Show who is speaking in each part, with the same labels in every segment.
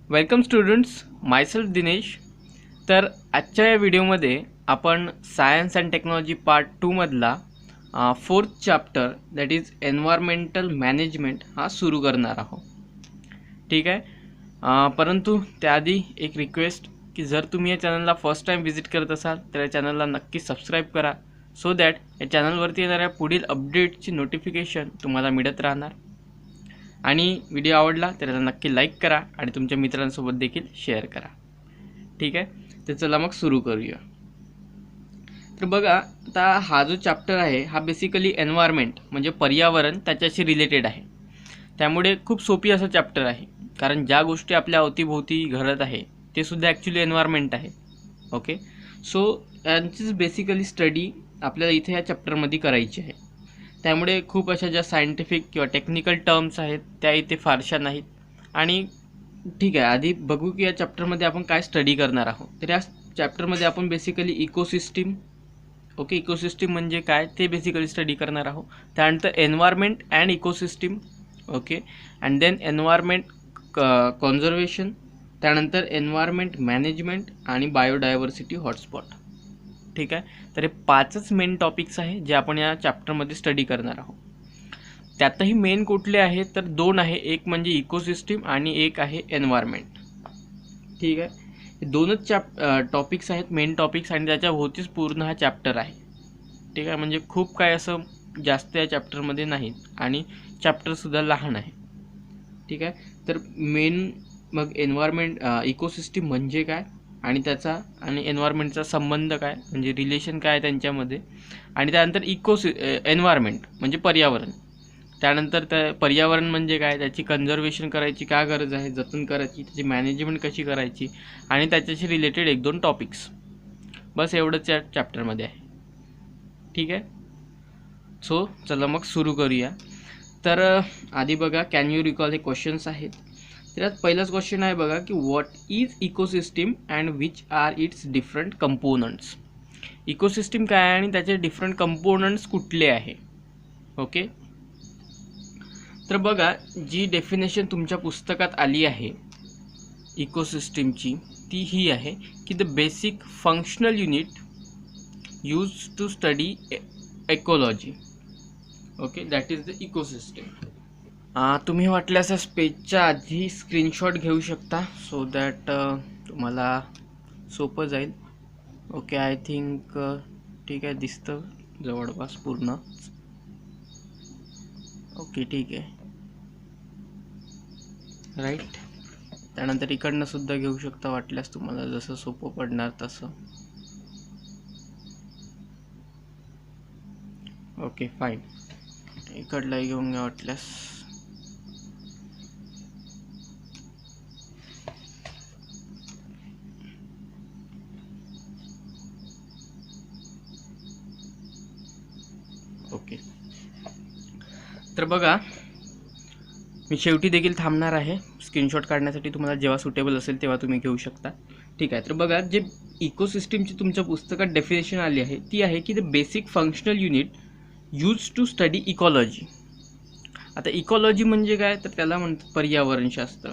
Speaker 1: Welcome students, myself Dinesh. तर आजच्या या व्हिडिओमध्ये आपण सायन्स अँड टेक्नॉलॉजी पार्ट 2 मधला 4th chapter that is environmental management हा सुरू करणार आहोत. ठीक आहे. परंतु त्याआधी एक रिक्वेस्ट की जर तुम्ही या चॅनलला फर्स्ट टाईम व्हिजिट करत असाल तर या चॅनलला नक्की सबस्क्राईब करा, सो दॅट या चॅनलवरती येणाऱ्या पुढील अपडेटची नोटिफिकेशन तुम्हाला मिळत राहणार. आणि व्हिडिओ आवडला तर त्याला नक्की लाईक करा आणि तुमच्या मित्रांसोबत देखील शेअर करा. ठीक आहे. तर चला मग सुरू करूया. तर बघा, आता हा जो चॅप्टर आहे हा बेसिकली एन्व्हायरमेंट म्हणजे पर्यावरण त्याच्याशी रिलेटेड आहे. त्यामुळे खूप सोपी असं चॅप्टर आहे, कारण ज्या गोष्टी आपल्या अवतीभोवती घडत आहे ते सुद्धा ॲक्च्युली एन्व्हायरमेंट आहे. ओके. सो यांचीच बेसिकली स्टडी आपल्याला इथे या चॅप्टरमध्ये करायची आहे. त्यामुळे खूप अशा ज्या सायंटिफिक किंवा टेक्निकल टर्म्स आहेत त्या इथे फारशा नाहीत. आणि ठीक आहे, आधी बघू की या चॅप्टरमध्ये आपण काय स्टडी करणार आहोत. तर या चॅप्टरमध्ये आपण बेसिकली इकोसिस्टीम, ओके, इकोसिस्टीम म्हणजे काय ते बेसिकली स्टडी करणार आहोत. त्यानंतर environment and ecosystem, okay, and then environment conservation, त्यानंतर एन्व्हायरमेंट मॅनेजमेंट आणि बायोडायव्हर्सिटी हॉटस्पॉट. ठीक आहे. तर हे 5च मेन टॉपिक्स आहे जे आपण या चॅप्टरमध्ये स्टडी करणार आहोत. त्यातही मेन कुठले आहेत तर 2 आहे, एक म्हणजे इकोसिस्टीम आणि एक आहे एन्व्हायरमेंट. ठीक आहे. हे 2च टॉपिक्स आहेत, मेन टॉपिक्स, आणि त्याच्याभोवतीच पूर्ण हा चॅप्टर आहे. ठीक आहे. म्हणजे खूप काय असं जास्त या चॅप्टरमध्ये नाहीत आणि चॅप्टरसुद्धा लहान आहे. ठीक आहे. तर मेन मग एन्व्हायरमेंट, इकोसिस्टीम म्हणजे काय आणि त्याचा आणि एन्व्हायरमेंटचा संबंध काय, म्हणजे रिलेशन काय त्यांच्यामध्ये, आणि त्यानंतर एन्व्हायरमेंट म्हणजे पर्यावरण. त्यानंतर त्या पर्यावरण म्हणजे काय, त्याची कन्झर्वेशन करायची काय गरज आहे, जतन करायची, त्याची मॅनेजमेंट कशी करायची, आणि त्याच्याशी रिलेटेड 1-2 टॉपिक्स. बस एवढंच या चॅप्टरमध्ये आहे. ठीक आहे. सो चला मग सुरू करूया. तर आधी बघा, कॅन यू रिकॉल हे क्वेश्चन्स आहेत. त्यात पहिलाच क्वेश्चन आहे बघा की what is ecosystem and which are its different components. Ecosystem काय आहे आणि त्याचे डिफरंट कंपोनंट्स कुठले आहे. ओके. तर बघा, जी डेफिनेशन तुमच्या पुस्तकात आली आहे इकोसिस्टीमची ती ही आहे की the basic functional unit use to study ecology. Okay, that is the ecosystem. तुम्ही वाटल्यास पेजच्या आधी स्क्रीनशॉट घेऊ शकता, सो दॅट तुम्हाला सोपं जाईल. ओके, आय थिंक ठीक आहे, दिसतं जवळपास पूर्ण. ओके, ठीक आहे, राईट. त्यानंतर इकडनं सुद्धा घेऊ शकता वाटल्यास तुम्हाला जसं सोपं पडणार तसं. Okay, fine. इकडलाही घेऊन घ्या वाटल्यास. ओके. तर बघा, मी शेवटी देखील थांबणार आहे स्क्रीनशॉट काढण्यासाठी. तुम्हाला जेव्हा सुटेबल असेल तेव्हा तुम्ही घेऊ शकता. ठीक आहे. तर बघा, जे इकोसिस्टीमची तुमच्या पुस्तकात डेफिनेशन आली आहे ती आहे की the basic functional unit use to study ecology. आता इकॉलॉजी म्हणजे काय तर त्याला म्हणतात पर्यावरणशास्त्र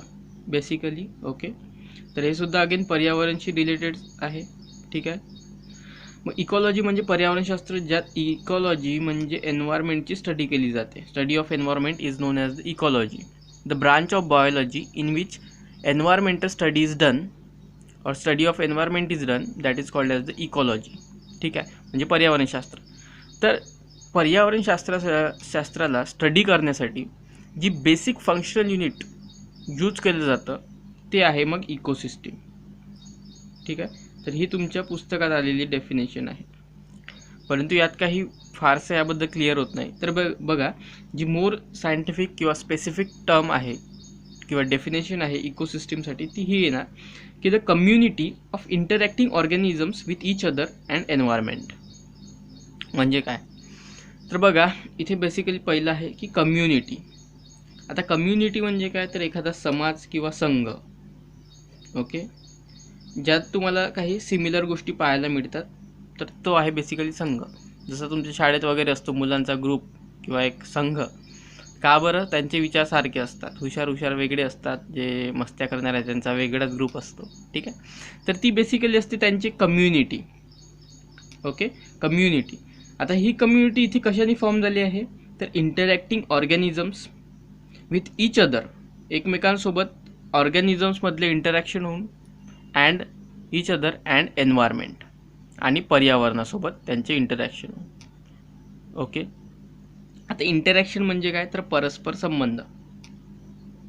Speaker 1: बेसिकली. ओके. तर हे सुद्धा अगेन पर्यावरणशी रिलेटेड आहे. ठीक आहे. मग इकॉलॉजी म्हणजे पर्यावरणशास्त्र, ज्यात इकॉलॉजी म्हणजे एन्व्हायरमेंटची स्टडी केली जाते. Study of environment is known as the ecology, the branch of biology in which environmental study is done और study of environment is done, that is called as the ecology. ठीक आहे. म्हणजे पर्यावरणशास्त्र. तर पर्यावरणशास्त्राला स्टडी करण्यासाठी जी बेसिक फंक्शनल युनिट यूज केलं जातं ते आहे मग इकोसिस्टीम. ठीक आहे. तर ही तुमच्या पुस्तकात आलेली डेफिनेशन आहे, परंतु यात काही फारसं याबद्दल क्लिअर होत नाही. तर बघा, जी मोर सायंटिफिक किंवा स्पेसिफिक टर्म आहे किंवा डेफिनेशन आहे इकोसिस्टीमसाठी ती ही येणार की the community of interacting organisms with each other and environment. म्हणजे काय तर बघा, इथे बेसिकली पहिलं आहे की कम्युनिटी. आता कम्युनिटी म्हणजे काय तर एखादा समाज किंवा संघ. ओके. ज्यात तुम्हाला काही सिमिलर गोष्टी पाहायला मिळतात, तर तो आहे बेसिकली संघ. जसं तुमच्या शाळेत वगैरे असतो मुलांचा ग्रुप किंवा एक संघ, का बरं? त्यांचे विचार सारखे असतात, हुशार वेगळे असतात, जे मस्त्या करणारे त्यांचा वेगळाच ग्रुप असतो, ठीक आहे. तर ती बेसिकली असते त्यांची कम्युनिटी. Okay, community. आता ही कम्युनिटी इथे कशाने फॉर्म झाली आहे? तर interacting organisms with each other, एकमेकांसोबत ऑर्गॅनिझम्समधले इंटरॅक्शन होऊन, and each other and environment, आणि पर्यावरणासोबत त्यांचे इंटरॅक्शन होऊन. ओके, आता इंटरॅक्शन म्हणजे काय? तर परस्पर संबंध,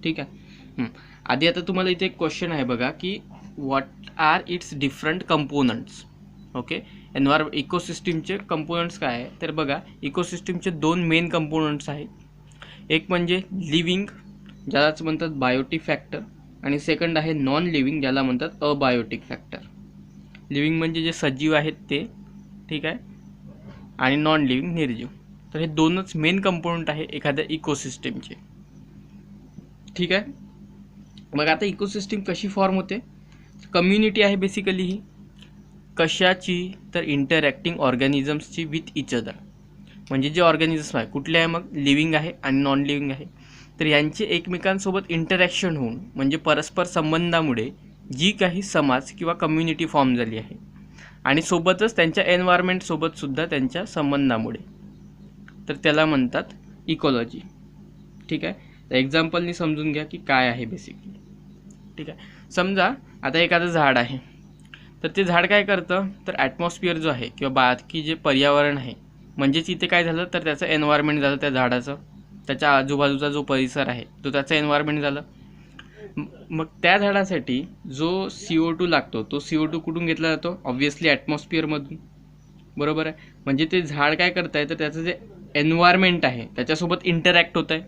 Speaker 1: ठीक आहे. आधी आता तुम्हाला इथे एक क्वेश्चन आहे बघा, की what are its different components. Okay, इकोसिस्टीमचे कंपोनंट्स काय आहे? तर बघा, इकोसिस्टीमचे 2 मेन कंपोनंट्स आहेत. एक म्हणजे लिव्हिंग, ज्यालाच म्हणतात बायोटिक फॅक्टर, आणि सेकंड आहे नॉन लिव्हिंग, ज्याला म्हणतात अबायोटिक फॅक्टर. लिव्हिंग म्हणजे जे सजीव आहेत ते, ठीक आहे, आणि नॉन लिव्हिंग निर्जीव. तर हे 2च मेन कंपोनंट आहे एखाद्या इकोसिस्टीमचे, ठीक आहे. मग आता इकोसिस्टीम कशी फॉर्म होते? कम्युनिटी आहे बेसिकली ही. कशाची? तर इंटरॅक्टिंग ऑर्गॅनिझम्सची विथ इच अदर. म्हणजे जे ऑर्गॅनिझम्स आहे कुठले आहे? मग लिव्हिंग आहे आणि नॉन लिव्हिंग आहे. तर यांचे एकमेकांसोबत इंटरॅक्शन होऊन, म्हणजे परस्पर संबंधामुळे जी काही समाज किंवा कम्युनिटी फॉर्म झाली आहे, आणि सोबतच त्यांच्या एन्व्हायरमेंटसोबत सुद्धा त्यांच्या संबंधामुळे, तर त्याला म्हणतात इकॉलॉजी, ठीक आहे. तर एक्झाम्पलनी समजून घ्या की काय आहे बेसिकली, ठीक आहे. समजा आता एखादं झाड आहे, तर ते झाड काय करतं? तर ॲटमॉस्फिअर जो आहे किंवा बाकी जे पर्यावरण आहे, म्हणजेच इथे काय झालं? तर त्याचं एन्व्हायरमेंट झालं त्या झाडाचं, त्याच्या आजूबाजूचा जो परिसर आहे तो त्याचं एन्व्हायरमेंट झालं. मग त्या झाडासाठी जो CO2 लागतो, तो CO2 कुठून घेतला जातो? ऑब्व्हियसली ॲटमॉस्फिअरमधून, बरोबर आहे. म्हणजे ते झाड काय करत आहे? तर त्याचं जे एन्व्हायरमेंट आहे त्याच्यासोबत इंटरॅक्ट होत आहे,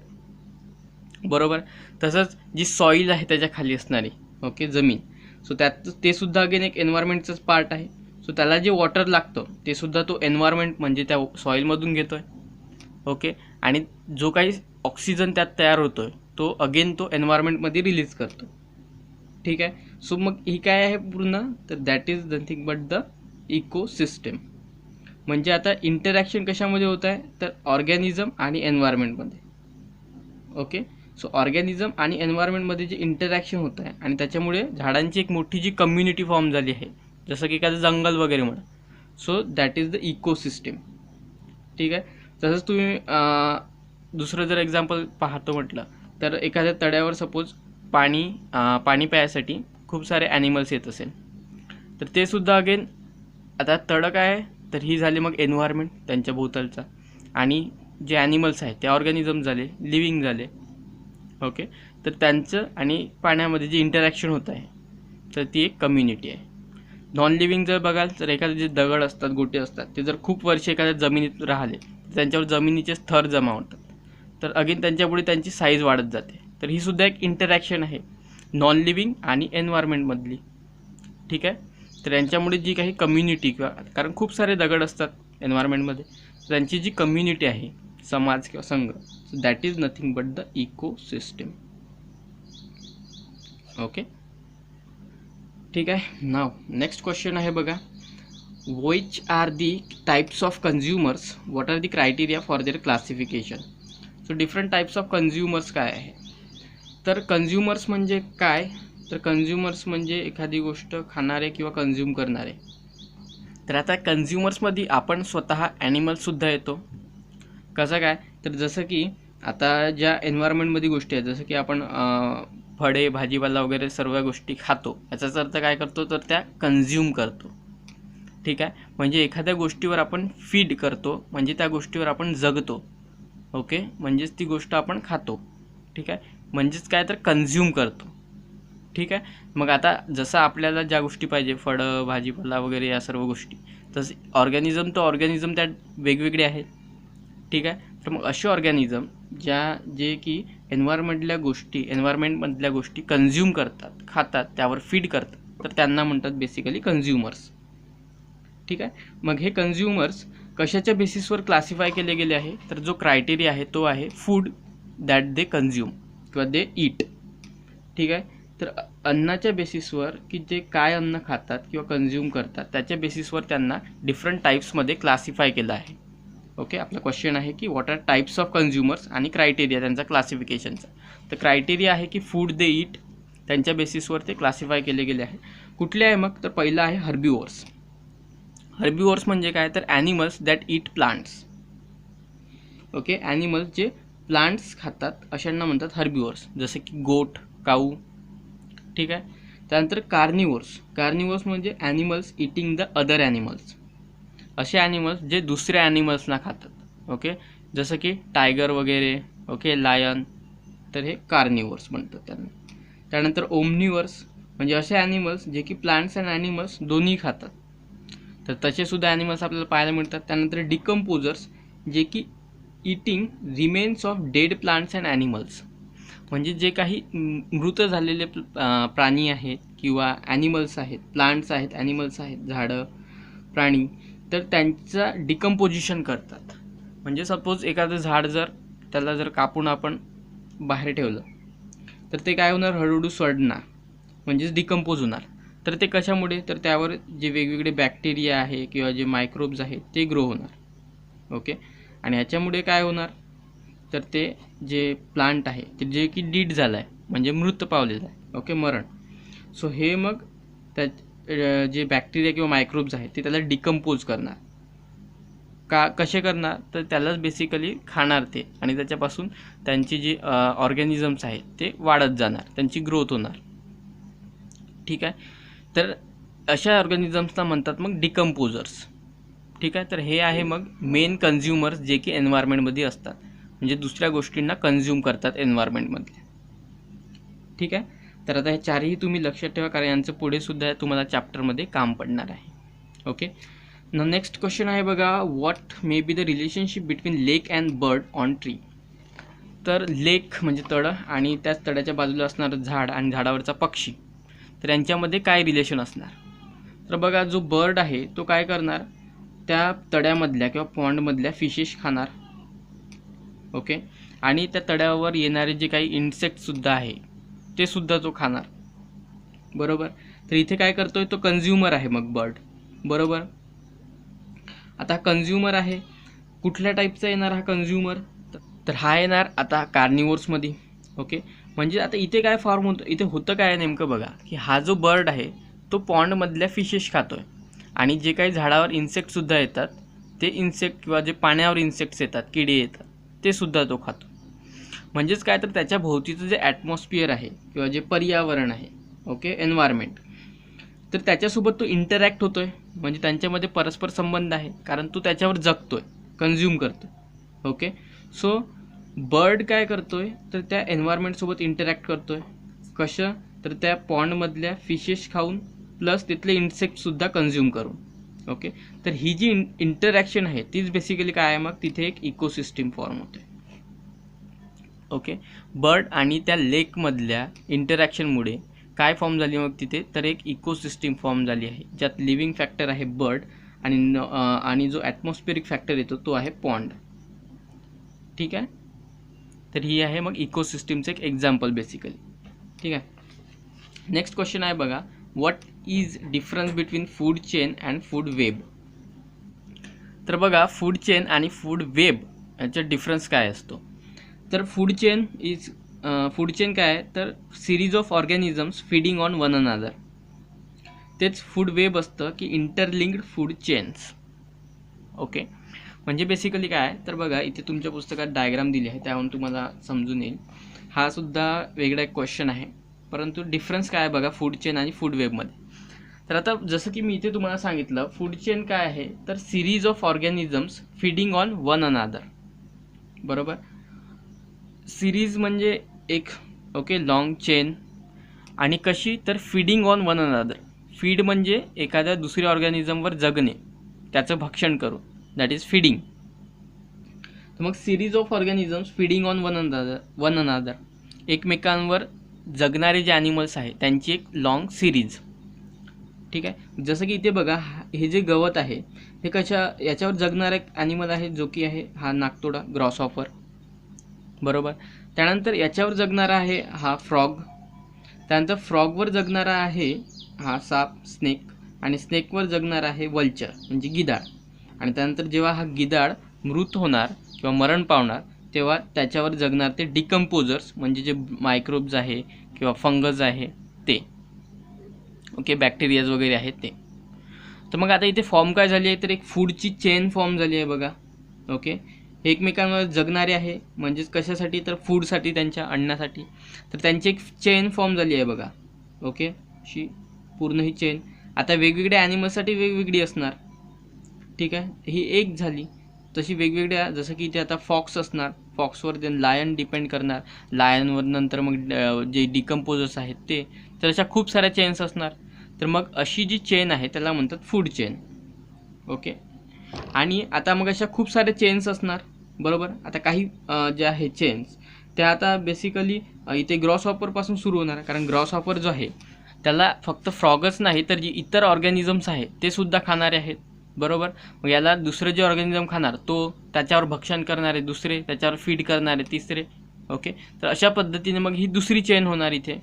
Speaker 1: बरोबर. तसंच जी सॉईल आहे त्याच्या खाली असणारी, ओके, जमीन, सो त्यात ते सुद्धा अगेन एक एन्व्हायरमेंटचंच पार्ट आहे. सो त्याला जे वॉटर लागतं ते सुद्धा तो एन्व्हायरमेंट म्हणजे त्या सॉईलमधून घेतो आहे, ओके. आणि जो काही ऑक्सिजन त्यात तयार होतो आहे तो अगेन तो एन्व्हायरमेंटमध्ये रिलीज करतो, ठीक आहे. सो मग ही काय आहे पूर्ण? तर that is nothing but the ecosystem. म्हणजे आता इंटरॅक्शन कशामध्ये होत आहे? तर ऑर्गॅनिझम आणि एन्व्हायरमेंटमध्ये, ओके. सो ऑर्गॅनिझम आणि एन्व्हायरमेंटमध्ये जे इंटरॅक्शन होत आहे, आणि त्याच्यामुळे झाडांची एक मोठी जी कम्युनिटी फॉर्म झाली आहे, जसं की एखादं जंगल वगैरे म्हणा, so that is the ecosystem, ठीक आहे. तसंच तुम्ही दुसरं जर एक्झाम्पल पाहतो म्हटलं, तर एखाद्या तळ्यावर सपोज पाणी प्यायसाठी खूप सारे ॲनिमल्स येत असेल, तर ते सुद्धा अगेन, आता तळं काय आहे? तर ही झाली मग एन्व्हायरमेंट त्यांच्या भोवतालचा, आणि जे ॲनिमल्स आहेत ते ऑर्गॅनिझम झाले, लिव्हिंग झाले, ओके. तर त्यांचं आणि पाण्यामध्ये जे इंटरॅक्शन होत आहे, तर ती एक कम्युनिटी आहे. नॉन लिव्हिंग जर बघाल तर एखादे जे दगड असतात, गोटे असतात, ते जर खूप वर्ष एखाद्या जमिनीत राहिले, त्यांच्यावर जमिनीचे थर जमा होतात, तर अगेन त्यांच्यापुढे त्यांची साईज वाढत जाते. तर ही सुद्धा एक इंटरॅक्शन आहे नॉन लिव्हिंग आणि एन्व्हायरमेंटमधली, ठीक आहे. तर यांच्यामुळे जी काही कम्युनिटी, किंवा कारण खूप सारे दगड असतात एन्व्हायरमेंटमध्ये, त्यांची जी कम्युनिटी आहे, समाज किंवा संघ, so that is nothing but the ecosystem, okay, ठीक आहे. नाव नेक्स्ट क्वेश्चन आहे बघा, which are the types of consumers, what are the criteria for their classification. So different types of consumers काय आहे? तर कन्झ्युमर्स म्हणजे काय? तर कन्झ्युमर्स म्हणजे एखादी गोष्ट खाणारे किंवा कन्झ्युम करणारे. तर आता कन्झ्युमर्समध्ये आपण स्वतः ॲनिमल्ससुद्धा येतो. कसं काय? तर जसं की आता ज्या एन्व्हायरमेंटमध्ये गोष्टी आहेत, जसं की आपण फळे, भाजीपाला वगैरे सर्व गोष्टी खातो, याचाच अर्थ काय करतो? तर त्या कन्झ्युम करतो, ठीक आहे. म्हणजे एखाद्या गोष्टीवर आपण फीड करतो, म्हणजे त्या गोष्टीवर आपण जगतो, ओके. म्हणजेच ती गोष्ट आपण खातो, ठीक आहे. म्हणजेच काय? तर कन्झ्युम करतो, ठीक आहे. मग आता जसं आपल्याला ज्या गोष्टी पाहिजे, फळं, भाजीपाला वगैरे या सर्व गोष्टी, तसं ऑर्गॅनिझम त्यात वेगवेगळे आहेत, ठीक आहे. तर मग असे ऑर्गॅनिझम जे की एन्व्हायरमेंटमधल्या गोष्टी कन्झ्युम करतात, खातात, त्यावर फीड करतात, तर त्यांना म्हणतात बेसिकली कन्झ्युमर्स, ठीक आहे. मग हे कन्झ्युमर्स कशाच्या बेसिसवर क्लासिफाय केले गेले आहे? तर जो क्रायटेरिया आहे तो आहे फूड दॅट दे कन्झ्युम किंवा दे ईट, ठीक आहे. तर अन्नाच्या बेसिसवर, की जे काय अन्न खातात किंवा कन्झ्युम करतात, त्याच्या बेसिसवर त्यांना डिफरंट टाईप्समध्ये क्लासिफाय केलं आहे, ओके, आपला क्वेश्चन आहे की what are types of consumers आणि क्रायटेरिया त्यांचा क्लासिफिकेशनचा. तर क्रायटेरिया आहे की फूड दे ईट, त्यांच्या बेसिसवर ते क्लासिफाय केले गेले आहे. कुठले आहे मग? तर पहिलं आहे हर्बिवोर्स. हर्बिवोर्स म्हणजे काय? तर animals that eat plants. Okay, animals जे प्लांट्स खातात अशांना म्हणतात हर्बिवोर्स, जसे की गोट, काऊ. ठीक आहे. त्यानंतर कार्निवोर्स. कार्निवोर्स म्हणजे animals eating the other animals. असे ॲनिमल्स जे दुसऱ्या ॲनिमल्सना खातात. ओके, जसं की टायगर वगैरे. Okay, lion. तर हे कार्निवोर्स म्हणतात त्यांना. त्यानंतर ओमनिवर्स म्हणजे असे ॲनिमल्स जे की प्लांट्स अँड ॲनिमल्स दोन्ही खातात. तर तसेसुद्धा ॲनिमल्स आपल्याला पाहायला मिळतात. त्यानंतर डिकम्पोजर्स जे की eating remains of dead plants and animals, म्हणजे जे काही मृत झालेले प्राणी आहेत किंवा ॲनिमल्स आहेत, प्लांट्स आहेत, ॲनिमल्स आहेत, झाडं, प्राणी, तर त्यांचा डिकम्पोजिशन करतात. म्हणजे सपोज एखादं झाड त्याला जर कापून आपण बाहेर ठेवलं तर ते काय होणार? हळूहळू सडणार, म्हणजेच डिकम्पोज होणार. तर ते कशामुळे? तर त्यावर जे वेगवेगळे बॅक्टेरिया आहे किंवा जे मायक्रोब्स आहेत ते ग्रो होणार. ओके, आणि ह्याच्यामुळे काय होणार? तर ते जे प्लांट आहे ते जे की डीड झालं आहे म्हणजे मृत पावलेलं आहे. ओके, मरण. सो हे मग त्या जे बॅक्टेरिया किंवा मायक्रोब्स आहेत ते त्याला डिकम्पोज करणार. कसे करणार? तर त्यालाच बेसिकली खाणार ते, आणि त्याच्यापासून त्यांची जी ऑर्गॅनिझम्स आहेत ते वाढत जाणार, त्यांची ग्रोथ होणार. ठीक आहे. तर अशा ऑर्गॅनिझम्सना म्हणतात मग डिकम्पोजर्स. ठीक आहे. तर हे आहे मग मेन कन्झ्युमर्स जे की एन्व्हायरमेंटमध्ये असतात, म्हणजे दुसऱ्या गोष्टींना कन्झ्युम करतात एन्व्हायरमेंटमधले. ठीक आहे. तर आता हे चारही तुम्ही लक्षात ठेवा, कारण यांचं पुढे सुद्धा तुम्हाला चॅप्टरमध्ये काम पडणार आहे. ओके, नेक्स्ट क्वेश्चन आहे बघा, what may be the relationship between lake and bird on tree. तर लेक म्हणजे तळं आणि त्याच तळ्याच्या बाजूला असणारं झाड आणि झाडावरचा पक्षी, तर यांच्यामध्ये काय रिलेशन असणार? तर बघा, जो बर्ड आहे तो काय करणार? त्या तळ्यामधल्या किंवा पॉन्डमधल्या फिशेस खाणार. ओके, आणि त्या तळ्यावर येणारे जे काही इन्सेक्टसुद्धा आहे ते सुद्धा तो खाणार. बरोबर. तर इथे काय करतोय? तो कन्झ्युमर आहे मग बर्ड. बरोबर. आता कन्झ्युमर आहे, कुठल्या टाईपचा येणार हा कन्झ्युमर? तर हा येणार आता कार्निवोर्समध्ये. ओके, म्हणजे आता इथे काय फॉर्म होतं? इथे होतं काय नेमकं बघा, की हा जो बर्ड आहे तो पॉन्डमधल्या फिशेस खातोय, आणि जे काही झाडावर इन्सेक्टसुद्धा येतात ते इन्सेक्ट किंवा जे पाण्यावर इन्सेक्ट्स येतात, किडे येतात, ते सुद्धा तो खातो. म्हणजेच काय? तर त्याच्या भोवतीचं जे ॲटमॉस्फिअर आहे किंवा जे पर्यावरण आहे, ओके, एन्व्हायरमेंट, तर त्याच्यासोबत तो इंटरॅक्ट होतोय, म्हणजे त्यांच्यामध्ये परस्पर संबंध आहे, कारण तो त्याच्यावर जगतोय, कन्झ्युम करतोय. ओके, सो बर्ड काय करतोय? तर त्या एन्व्हायरमेंटसोबत इंटरॅक्ट करतोय. कसं? तर त्या पॉन्डमधल्या फिशेस खाऊन प्लस तिथले इन्सेक्टसुद्धा कन्झ्युम करून. ओके, तर ही जी इंटरॅक्शन आहे तीच बेसिकली काय आहे? मग तिथे एक इकोसिस्टीम फॉर्म होते. ओके, बर्ड आणि त्या लेकमधल्या इंटरॅक्शनमुळे काय फॉर्म झाली मग तिथे? तर एक इकोसिस्टीम फॉर्म झाली आहे, ज्यात लिव्हिंग फॅक्टर आहे बर्ड आणि जो ॲटमॉस्फिअरिक फॅक्टर येतो तो आहे पॉन्ड. ठीक आहे. तर ही आहे मग इकोसिस्टीमचं एक एक्झाम्पल बेसिकली. ठीक आहे. नेक्स्ट क्वेश्चन आहे बघा, what is difference between food chain and food web. तर बघा, फूड चेन आणि फूड वेब याच्यात डिफरन्स काय असतो? तर फूड चेन काय आहे? तर series of organisms feeding on one another. तेच फूड वेब असतं की इंटरलिंक्ड फूड चेन्स. ओके, म्हणजे बेसिकली काय आहे? तर बघा, इथे तुमच्या पुस्तकात डायग्राम दिली आहे, त्यावरून तुम्हाला समजून येईल. हा सुद्धा वेगळा एक क्वेश्चन आहे, परंतु डिफरन्स काय आहे बघा फूड चेन आणि फूड वेबमध्ये. तर आता जसं की मी इथे तुम्हाला सांगितलं, फूड चेन काय आहे? तर series of organisms feeding on one another. बरोबर. सिरीज म्हणजे एक, ओके, लॉंग चेन, आणि कशी? तर feeding on one another. Feed म्हणजे एखाद्या दुसऱ्या ऑर्गॅनिझमवर जगणे, त्याचं भक्षण करून, दॅट इज फीडिंग. तर मग series of organisms feeding on one another, एकमेकांवर जगणारे जे ॲनिमल्स आहेत त्यांची एक लॉंग सिरीज. ठीक आहे. जसं की इथे बघा, हे जे गवत आहे हे याच्यावर जगणारा एक ॲनिमल आहे, जो की आहे हा नाकतोडा, ग्रॉसहॉपर. बरोबर. त्यानंतर याच्यावर जगणारा आहे हा फ्रॉग. त्यानंतर फ्रॉगवर जगणारा आहे हा साप, स्नेक, आणि स्नेकवर जगणारा आहे वल्चर म्हणजे गिधाड. आणि त्यानंतर जेव्हा हा गिधाड मृत होणार किंवा मरण पावणार तेव्हा त्याच्यावर जगणार ते डिकम्पोजर्स म्हणजे जे मायक्रोब्स आहे किंवा फंगस आहे ते, ओके, बॅक्टेरियाज वगैरे आहेत ते. तर मग आता इथे फॉर्म काय झाली आहे, तर एक फूडची चेन फॉर्म झाली आहे बघा. ओके, एकमेकांवर जगणारे आहे म्हणजेच कशासाठी, तर फूडसाठी, त्यांच्या अन्नासाठी. तर त्यांची एक चेन फॉर्म झाली आहे बघा. ओके, अशी पूर्ण ही चेन आता वेगवेगळ्या ॲनिमल्ससाठी वेगवेगळी असणार. ठीक आहे, ही एक झाली. तशी वेगवेगळ्या, जसं की इथे आता फॉक्स असणार, फॉक्सवर देन लायन डिपेंड करणार, लायनवर नंतर मग जे डिकम्पोजर्स आहेत ते. तर अशा खूप साऱ्या चेन्स असणार. तर मग अशी जी चेन आहे त्याला म्हणतात फूड चेन. ओके, आणि आता मग अशा खूप साऱ्या चेन्स असणार, बरोबर. आता काही ज्या आहे चेन्स त्या आता बेसिकली इथे ग्रॉसहॉपरपासून सुरू होणार, कारण ग्रॉसहॉपर जो आहे त्याला फक्त फ्रॉगच नाही तर जी इतर ऑर्गॅनिझम्स आहेत ते सुद्धा खाणारे आहेत, बरोबर. मग याला दुसरं जे ऑर्गॅनिझम खाणार तो त्याच्यावर भक्षण करणारे दुसरे, त्याच्यावर फीड करणारे तिसरे. ओके, तर अशा पद्धतीने मग ही दुसरी चेन होणार इथे.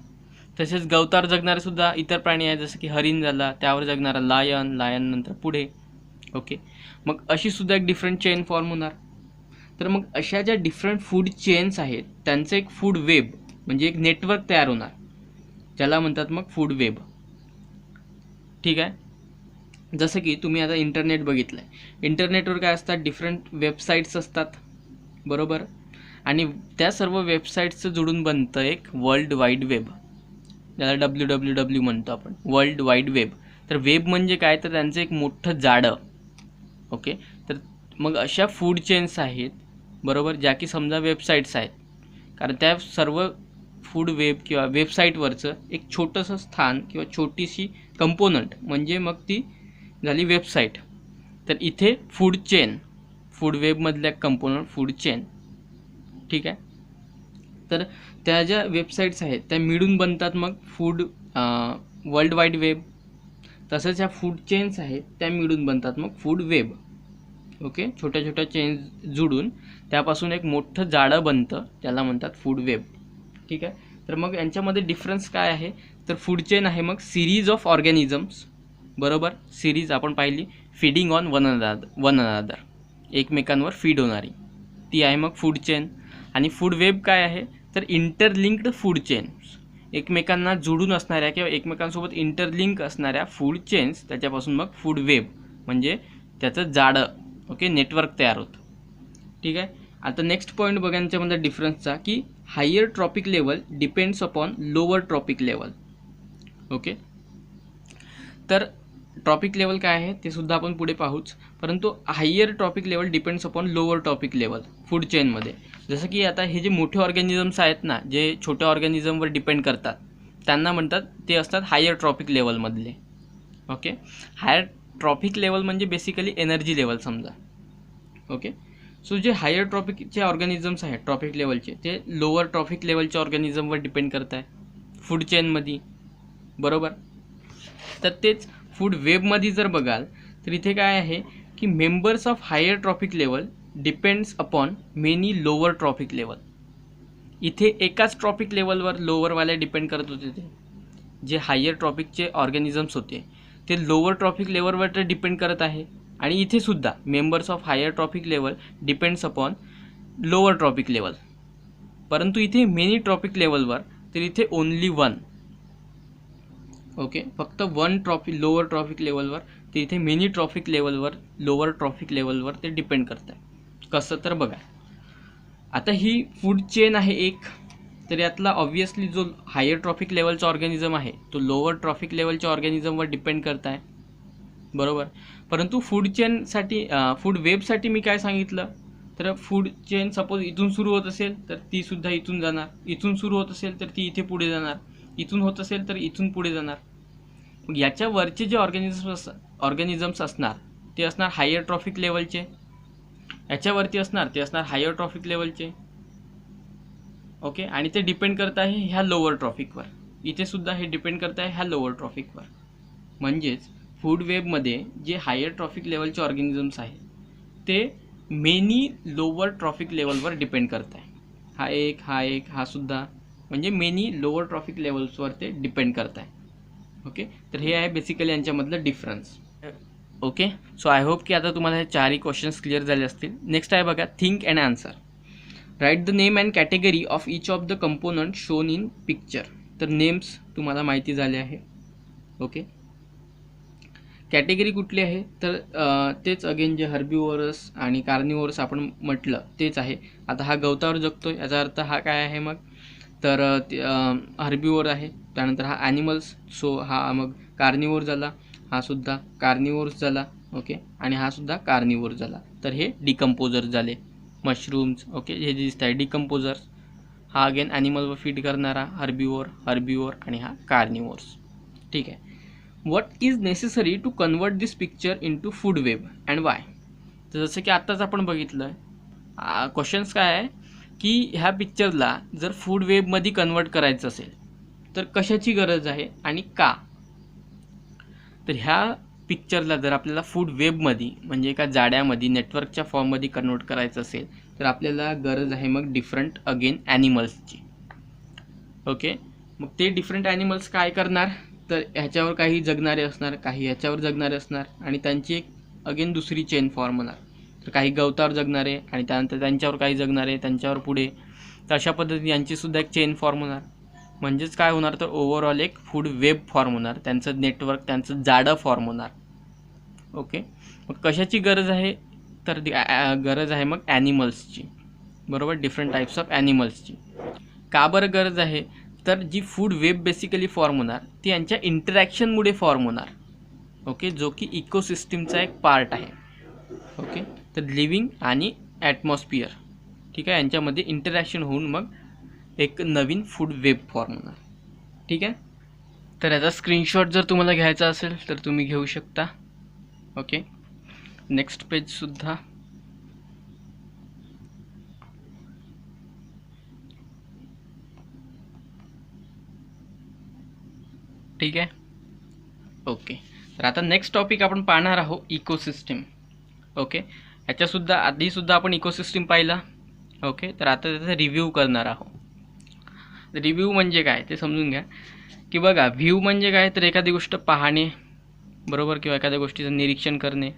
Speaker 1: तसेच गवतावर जगणारे सुद्धा इतर प्राणी आहेत, जसं की हरिण झाला, त्यावर जगणारा लायन, लायन नंतर पुढे. ओके, मग अशी सुद्धा एक डिफरंट चेन फॉर्म होणार. तर मग अशा ज्या डिफरंट फूड चेन्स आहेत त्यांचं एक फूड वेब म्हणजे एक नेटवर्क तयार होणार, ज्याला म्हणतात मग फूड वेब. ठीक आहे, जसं की तुम्ही आता इंटरनेट बघितलं आहे, इंटरनेटवर काय असतात, डिफरंट वेबसाईट्स असतात, बरोबर. आणि त्या सर्व वेबसाईट्सचं जोडून बनतं एक वर्ल्ड वाईड वेब, ज्याला WWW म्हणतो आपण, वर्ल्ड वाईड वेब. तर वेब म्हणजे काय, तर त्यांचं एक मोठं जाळं. ओके, तर मग अशा फूड चेन्स आहेत, बरोबर, ज्या की समजा वेबसाईट्स आहेत, कारण त्या सर्व फूड वेब किंवा वेबसाईटवरचं एक छोटंसं स्थान किंवा छोटीशी कंपोनंट म्हणजे मग ती झाली वेबसाईट. तर इथे फूड चेन, फूड वेबमधल्या कंपोनंट फूड चेन. ठीक आहे, तर त्या ज्या वेबसाईट्स आहेत त्या मिळून बनतात मग फूड वर्ल्ड वाईड वेब. तसंच ह्या फूड चेन्स आहेत त्या मिळून बनतात मग फूड वेब. ओके, छोट्या छोट्या चेन्स जुडून त्यापासून एक मोठं जाळं बनतं, त्याला म्हणतात फूड वेब. ठीक आहे, तर मग यांच्यामध्ये डिफरन्स काय आहे, तर फूड चेन आहे मग सिरीज ऑफ ऑर्गॅनिझम्स, बरोबर. सिरीज आपण पाहिली, फीडिंग ऑन वन अनदर, एकमेकांवर फीड होणारी, ती आहे मग फूड चेन. आणि फूड वेब काय आहे, तर इंटरलिंक्ड फूड चेन्स, एकमेकांना जोडून असणाऱ्या किंवा एकमेकांसोबत इंटरलिंक असणाऱ्या फूड चेन्स, त्याच्यापासून मग फूड वेब म्हणजे त्याचं जाळं, ओके, नेटवर्क तयार होतं. ठीक आहे, आता नेक्स्ट पॉईंट बघा यांच्यामध्ये डिफरन्सचा, की higher trophic level depends upon lower trophic level. Okay, तर ट्रॉपिक लेवल काय आहे ते सुद्धा आपण पुढे पाहूच, परंतु higher trophic level depends upon lower trophic level food चेनमध्ये. जसं की आता हे जे मोठे ऑर्गॅनिझम्स आहेत ना, जे छोट्या ऑर्गॅनिझमवर डिपेंड करतात, त्यांना म्हणतात ते असतात हायर ट्रॉपिक लेवलमधले. ओके, हायर ट्रॉपिक लेवल म्हणजे बेसिकली एनर्जी लेवल समजा. ओके, सो जे हायर ट्रॉपिकचे ऑर्गॅनिझम्स आहेत ट्रॉपिक लेवलचे, ते लोअर ट्रॉपिक लेवलच्या ऑर्गॅनिझमवर डिपेंड करत आहे फूड चेनमध्ये, बरोबर. तर तेच फूड वेबमध्ये जर बघाल तर इथे काय आहे, की members of higher trophic level depends upon many lower trophic level. इथे एकाच ट्रॉपिक लेवलवर लोअरवाले डिपेंड करत होते, ते जे हायर ट्रॉपिकचे ऑर्गॅनिझम्स होते ते लोअर ट्रॉपिक लेवलवर तर डिपेंड करत आहे. आणि इथे सुद्धा members of higher trophic level depends upon lower trophic level, परंतु इथे मेनी ट्रॉपिक लेवलवर तर इथे ओनली वन. ओके, फक्त वन लोअर ट्रॉपिक लेवलवर, तर इथे मेनी ट्रॉपिक लेवलवर लोअर ट्रॉपिक लेवलवर ते डिपेंड करत आहे. कसं, तर बघा आता ही फूड चेन आहे एक, तर यातला ऑब्वियसली जो हायर ट्रॉपिक लेवलचा ऑर्गॅनिझम आहे तो लोअर ट्रॉपिक लेवलच्या ऑर्गॅनिझमवर डिपेंड करत आहे, बरोबर. परंतु फूड चेनसाठी फूड वेबसाठी मी काय सांगितलं, तर फूड चेन सपोज इथून सुरू होत असेल तर ती सुद्धा इथून जाणार, इथून सुरू होत असेल तर ती इथे पुढे जाणार, इथून होत असेल तर इथून पुढे जाणार. मग याच्यावरचे जे ऑर्गॅनिझम्स असणार ते असणार हायर ट्रॉपिक लेवलचे, याच्यावरती असणार ते असणार हायर ट्रॉपिक लेवलचे. ओके, आणि ते डिपेंड करत आहे ह्या लोअर ट्रॉपिकवर, इथे सुद्धा हे डिपेंड करत आहे ह्या लोअर ट्रॉपिकवर. म्हणजेच फूड वेबमध्ये जे हायर ट्रॉपिक लेवलचे ऑर्गॅनिझम्स आहेत ते मेनी लोअर ट्रॉपिक लेवलवर डिपेंड करत आहे. हा एक हा सुद्धा, म्हणजे मेनी लोअर ट्रॉपिक लेवल्सवर ते डिपेंड करत आहे. ओके, तर हे आहे बेसिकली यांच्यामधलं difference. Okay. So I hope की आता तुम्हाला हे चारही क्वेश्चन्स क्लिअर झाले असतील. नेक्स्ट आहे बघा, think and answer. Write the name and category of each of the component shown in picture. तर नेम्स तुम्हाला माहिती झाले आहे. ओके. कॅटेगरी कुठली आहे तर तेच अगेन जे हर्बिवोरस आणि कार्निवोरस आपण म्हटलं तेच आहे. आता हा गवतावर जगतो याचा अर्थ हा काय आहे मग तर हर्बिवोर आहे. त्यानंतर हा ॲनिमल्स, सो हा मग कार्निवोर झाला, हा सुद्धा कार्निवोर्स झाला. ओके. आणि हा सुद्धा कार्निवोर झाला. तर हे डिकम्पोजर झाले, मशरूम्स. ओके. हे जे दिसत आहे डिकम्पोजर्स. हा अगेन ॲनिमलवर फीड करणारा हर्बिवोर आणि हा कार्निवोर्स. ठीक आहे. What is necessary to convert this picture into food web and why. तर जसं की आत्ताच आपण बघितलं क्वेश्चन्स काय आहे की ह्या पिक्चरला जर फूड वेबमध्ये कन्वर्ट करायचं असेल तर कशाची गरज आहे आणि का. तर ह्या पिक्चरला जर आपल्याला फूड वेबमध्ये म्हणजे एका जाड्यामध्ये नेटवर्कच्या फॉर्ममध्ये कन्वर्ट करायचं असेल तर आपल्याला गरज आहे मग डिफरंट अगेन ॲनिमल्सची. ओके. मग ते डिफरंट ॲनिमल्स काय करणार तर ह्याच्यावर काही जगणारे असणार, काही ह्याच्यावर जगणारे असणार आणि त्यांची एक अगेन दुसरी चेन फॉर्म होणार. तर काही गवतावर जगणारे आणि त्यानंतर त्यांच्यावर काही जगणारे, त्यांच्यावर पुढे. तर अशा पद्धतीने यांचीसुद्धा एक चेन फॉर्म होणार. म्हणजेच काय होणार तर ओव्हरऑल एक फूड वेब फॉर्म होणार, त्यांचं नेटवर्क, त्यांचं जाडं फॉर्म होणार. ओके. मग कशाची गरज आहे तर गरज आहे मग ॲनिमल्सची. बरोबर, डिफरंट टाईप्स ऑफ ॲनिमल्सची. का बरं गरज आहे तर जी फूड वेब बेसिकली फॉर्म होणार ती यांच्या इंटरॅक्शनमुळे फॉर्म होणार. ओके. जो की इकोसिस्टीमचा एक पार्ट आहे. ओके. तर लिव्हिंग आणि ॲटमॉस्फिअर, ठीक आहे, यांच्यामध्ये इंटरॅक्शन होऊन मग एक नवीन फूड वेब फॉर्म होणार. ठीक आहे. तर याचा स्क्रीनशॉट जर तुम्हाला घ्यायचा असेल तर तुम्ही घेऊ शकता. ओके. नेक्स्ट पेजसुद्धा ठीक आहे. ओके. तर आता नेक्स्ट टॉपिक आपण पाहणार आहोत इकोसिस्टीम. ओके. याच्यासुद्धा आधीसुद्धा आपण इकोसिस्टीम पाहिला. ओके. तर आता त्याचा रिव्ह्यू करणार आहोत. रिव्ह्यू म्हणजे काय ते समजून घ्या की बघा, व्ह्यू म्हणजे काय तर एखादी गोष्ट पाहणे, बरोबर, किंवा एखाद्या गोष्टीचं निरीक्षण करणे,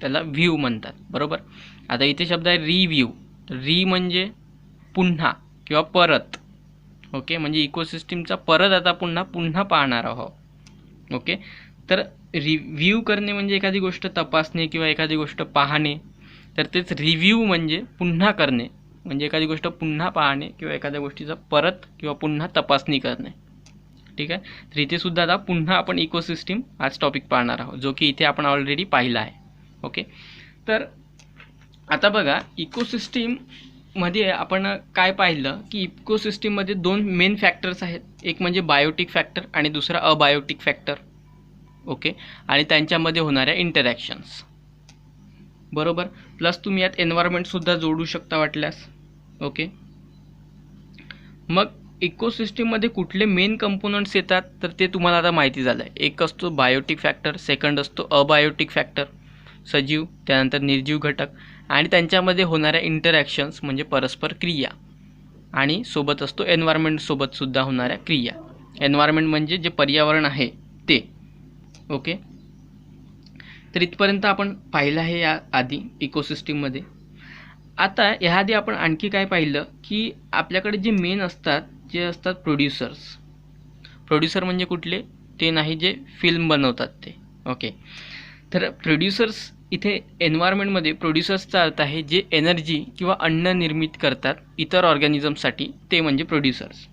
Speaker 1: त्याला व्ह्यू म्हणतात. बरोबर. आता इथे शब्द आहे रिव्ह्यू. तर री म्हणजे पुन्हा किंवा परत. ओके. म्हणजे इकोसिस्टीमचा परत आता पुन्हा पाहणार आहोत. ओके. तर रिव्ह्यू करणे म्हणजे एखादी गोष्ट तपासणे किंवा एखादी गोष्ट पाहणे. तर तेच रिव्ह्यू म्हणजे पुन्हा करणे, म्हणजे एखादी गोष्ट पुन्हा पाहणे किंवा एखाद्या गोष्टीचा परत किंवा पुन्हा तपासणी करणे. ठीक आहे. तर इथे सुद्धा आता पुन्हा आपण इकोसिस्टीम आज टॉपिक पाहणार आहोत, जो की इथे आपण ऑलरेडी पाहिला आहे. ओके. तर आता बघा, इकोसिस्टीममध्ये आपण काय पाहिलं की इकोसिस्टीममध्ये दोन मेन फॅक्टर्स आहेत. एक म्हणजे बायोटिक फॅक्टर आणि दुसरा अबायोटिक फॅक्टर. ओके. आणि त्यांच्यामध्ये होणाऱ्या इंटरॅक्शन्स. बरोबर. प्लस तुम्ही यात एन्व्हायरमेंटसुद्धा जोडू शकता वाटल्यास. ओके. मग इकोसिस्टीममध्ये कुठले मेन कंपोनंट्स येतात तर ते तुम्हाला आता माहिती झालं आहे. एक असतो बायोटिक फॅक्टर, सेकंड असतो अबायोटिक फॅक्टर, सजीव, त्यानंतर निर्जीव घटक आणि त्यांच्यामध्ये होणाऱ्या इंटरॅक्शन्स म्हणजे परस्पर क्रिया, आणि सोबत असतो एन्व्हायरमेंटसोबतसुद्धा होणाऱ्या क्रिया. एन्व्हायरमेंट म्हणजे जे पर्यावरण आहे ते. ओके. तर इथपर्यंत आपण पाहिलं आहे या आधी इकोसिस्टीममध्ये. आता ह्याआधी आपण आणखी काय पाहिलं की आपल्याकडे जे मेन असतात जे असतात प्रोड्युसर्स. प्रोड्युसर म्हणजे कुठले ते नाही जे फिल्म बनवतात ते. ओके. तर प्रोड्युसर्स इथे एन्व्हायरमेंटमध्ये प्रोड्युसर्सचा अर्थ आहे जे एनर्जी किंवा अन्न निर्मित करतात इतर ऑर्गॅनिझमसाठी, ते म्हणजे प्रोड्युसर्स.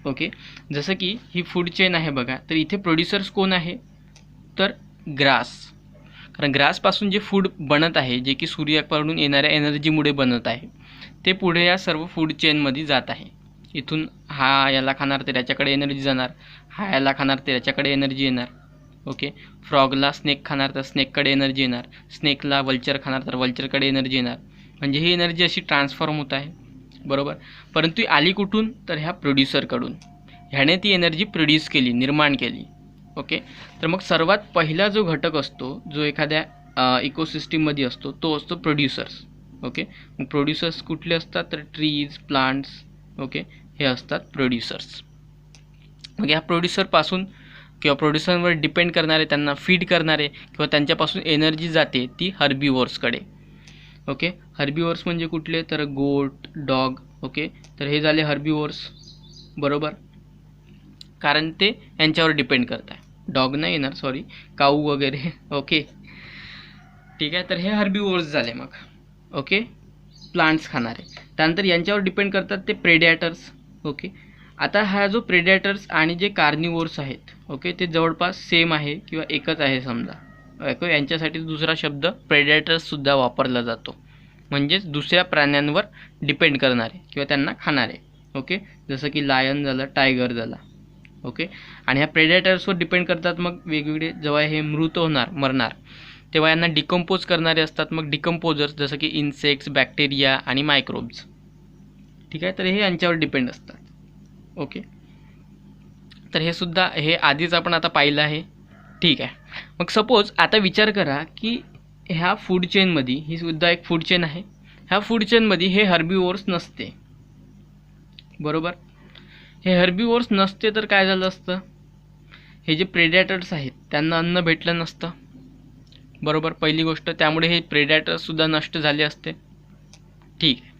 Speaker 1: ओके. जसं की ही फूड चेन आहे बघा, तर इथे प्रोड्युसर्स कोण आहे तर ग्रास. कारण ग्रासपासून जे फूड बनत आहे जे की सूर्याकडून येणाऱ्या एनर्जीमुळे बनत आहे ते पुढे या सर्व फूड चेनमध्ये जात आहे. इथून हा याला खाणार तर याच्याकडे एनर्जी जाणार, हा याला खाणार तर याच्याकडे एनर्जी येणार. ओके. फ्रॉगला स्नेक खाणार तर स्नेककडे एनर्जी येणार, स्नेकला वल्चर खाणार तर वल्चरकडे एनर्जी येणार. म्हणजे ही एनर्जी अशी ट्रान्सफॉर्म होत आहे. बरोबर. परंतु आली कुठून तर ह्या प्रोड्युसरकडून. ह्याने ती एनर्जी प्रोड्यूस केली, निर्माण केली. ओके. तर मग सर्वात पहिला जो घटक असतो जो एखाद्या इकोसिस्टीममध्ये असतो तो असतो प्रोड्युसर्स. ओके. मग प्रोड्युसर्स कुठले असतात तर ट्रीज, प्लांट्स. ओके. हे असतात प्रोड्युसर्स. मग या प्रोड्युसरपासून किंवा प्रोड्युसरवर डिपेंड करणारे, त्यांना फीड करणारे किंवा त्यांच्यापासून एनर्जी जाते ती हर्बिवोर्सकडे. ओके, हर्बिवोर्स म्हणजे कुठले, तर गोट, डॉग. ओके, तर हे झाले हर्बिवोर्स, बरोबर, कारण ते यांच्यावर डिपेंड करत आहे. डॉग नाही येणार, सॉरी, काऊ वगैरे. ओके, ठीक आहे, तर हे हर्बिवोर्स झाले. मग ओके, प्लांट्स खाणारे. त्यानंतर यांच्यावर डिपेंड करतात ते प्रेडेटर्स. ओके, आता हा जो प्रेडेटर्स आणि जे कार्निवोर्स आहेत, ओके, ते जवळपास सेम आहे किंवा एकच आहे समजा. ओके, यांच्यासाठी दुसरा शब्द प्रेडेटर्ससुद्धा वापरला जातो, म्हणजेच दुसऱ्या प्राण्यांवर डिपेंड करणारे किंवा त्यांना खाणारे. ओके, जसं की लायन झालं, टायगर झाला. ओके, आणि ह्या प्रेडेटर्सवर डिपेंड करतात. मग वेगवेगळे जेव्हा हे मृत होणार, मरणार, तेव्हा यांना डिकम्पोज करणारे असतात. मग डिकम्पोजर्स जसं की इन्सेक्ट्स, बॅक्टेरिया आणि मायक्रोब्स. ठीक आहे, तर हे यांच्यावर डिपेंड असतात. ओके, तर हे सुद्धा हे आधीच आपण आता पाहिलं आहे. ठीक आहे, मग सपोज आता विचार करा की ह्या फूड चेनमध्ये, ही सुद्धा एक फूड चेन आहे, ह्या फूड चेनमध्ये हे हर्बिवोर्स नसते, बरोबर. हे हर्बिवोर्स नसते तर काय झालं असतं, हे जे प्रेडेटर्स आहेत त्यांना अन्न भेटलं नसतं, बरोबर, पहिली गोष्ट. त्यामुळे हे प्रेडेटर्ससुद्धा नष्ट झाले असते. ठीक आहे,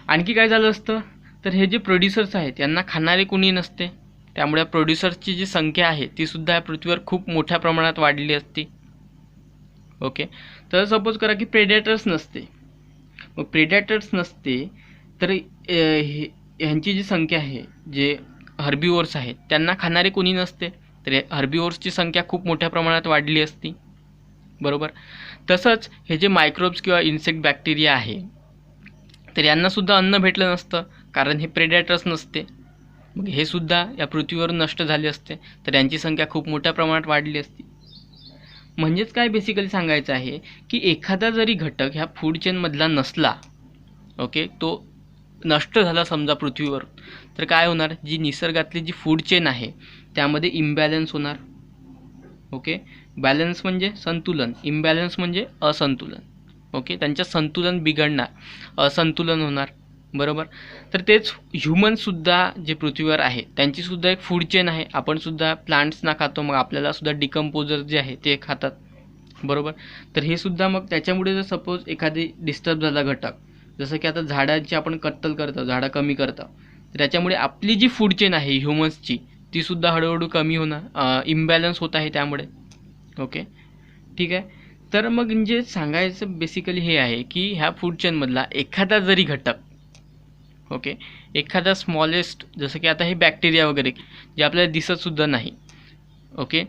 Speaker 1: आणखी काय झालं असतं, तर हे जे प्रोड्युसर्स आहेत यांना खाणारे कोणी नसते, त्यामुळे प्रोड्युसर्सची जी संख्या आहे तीसुद्धा या पृथ्वीवर खूप मोठ्या प्रमाणात वाढली असती. ओके, तर सपोज करा की प्रेडेटर्स नसते. मग प्रेडेटर्स नसते तर ह्यांची जी संख्या आहे, जे हर्बिवोर्स आहेत त्यांना खाणारे कोणी नसते, तर हर्बिवोर्सची संख्या खूप मोठ्या प्रमाणात वाढली असती, बरोबर. तसंच हे जे मायक्रोब्स किंवा इन्सेक्ट, बॅक्टेरिया आहे, तर यांनासुद्धा अन्न भेटलं नसतं, कारण हे प्रेडेटर्स नसते. मग हे सुद्धा या पृथ्वीवर नष्ट झाले असते, तर यांची संख्या खूप मोठ्या प्रमाणात वाढली असती. म्हणजेच काय बेसिकली सांगायचं आहे की एखादा जरी घटक ह्या फूड चेनमधला नसला, ओके, तो नष्ट झाला समजा पृथ्वीवर, तर काय होणार, जी निसर्गातली जी फूड चेन आहे त्यामध्ये इम्बॅलन्स होणार. ओके, बॅलन्स म्हणजे संतुलन, इम्बॅलन्स म्हणजे असंतुलन. ओके, त्यांचं संतुलन बिघडणार, असंतुलन होणार, बरोबर. तर तेच ह्युमनसुद्धा जे पृथ्वीवर आहे त्यांचीसुद्धा एक फूड चेन आहे. आपणसुद्धा प्लांट्सना खातो, मग आपल्यालासुद्धा डिकम्पोजर जे आहे ते खातात, बरोबर. तर हे सुद्धा मग त्याच्यामुळे जर सपोज एखादी डिस्टर्ब झाला घटक, जसं की आता झाडांची आपण कत्तल करतो, झाडं कमी करतो, तर त्याच्यामुळे आपली जी फूड चेन आहे ह्युमन्सची तीसुद्धा हळूहळू कमी होणार, इम्बॅलन्स होत आहे त्यामुळे. ओके, ठीक आहे. तर मग म्हणजे सांगायचं बेसिकली हे आहे की ह्या फूड चेनमधला एखादा जरी घटक, ओके, एखादा स्मॉलेस्ट, जसं की आता हे बॅक्टेरिया वगैरे जे आपल्याला दिसतसुद्धा नाही, ओके,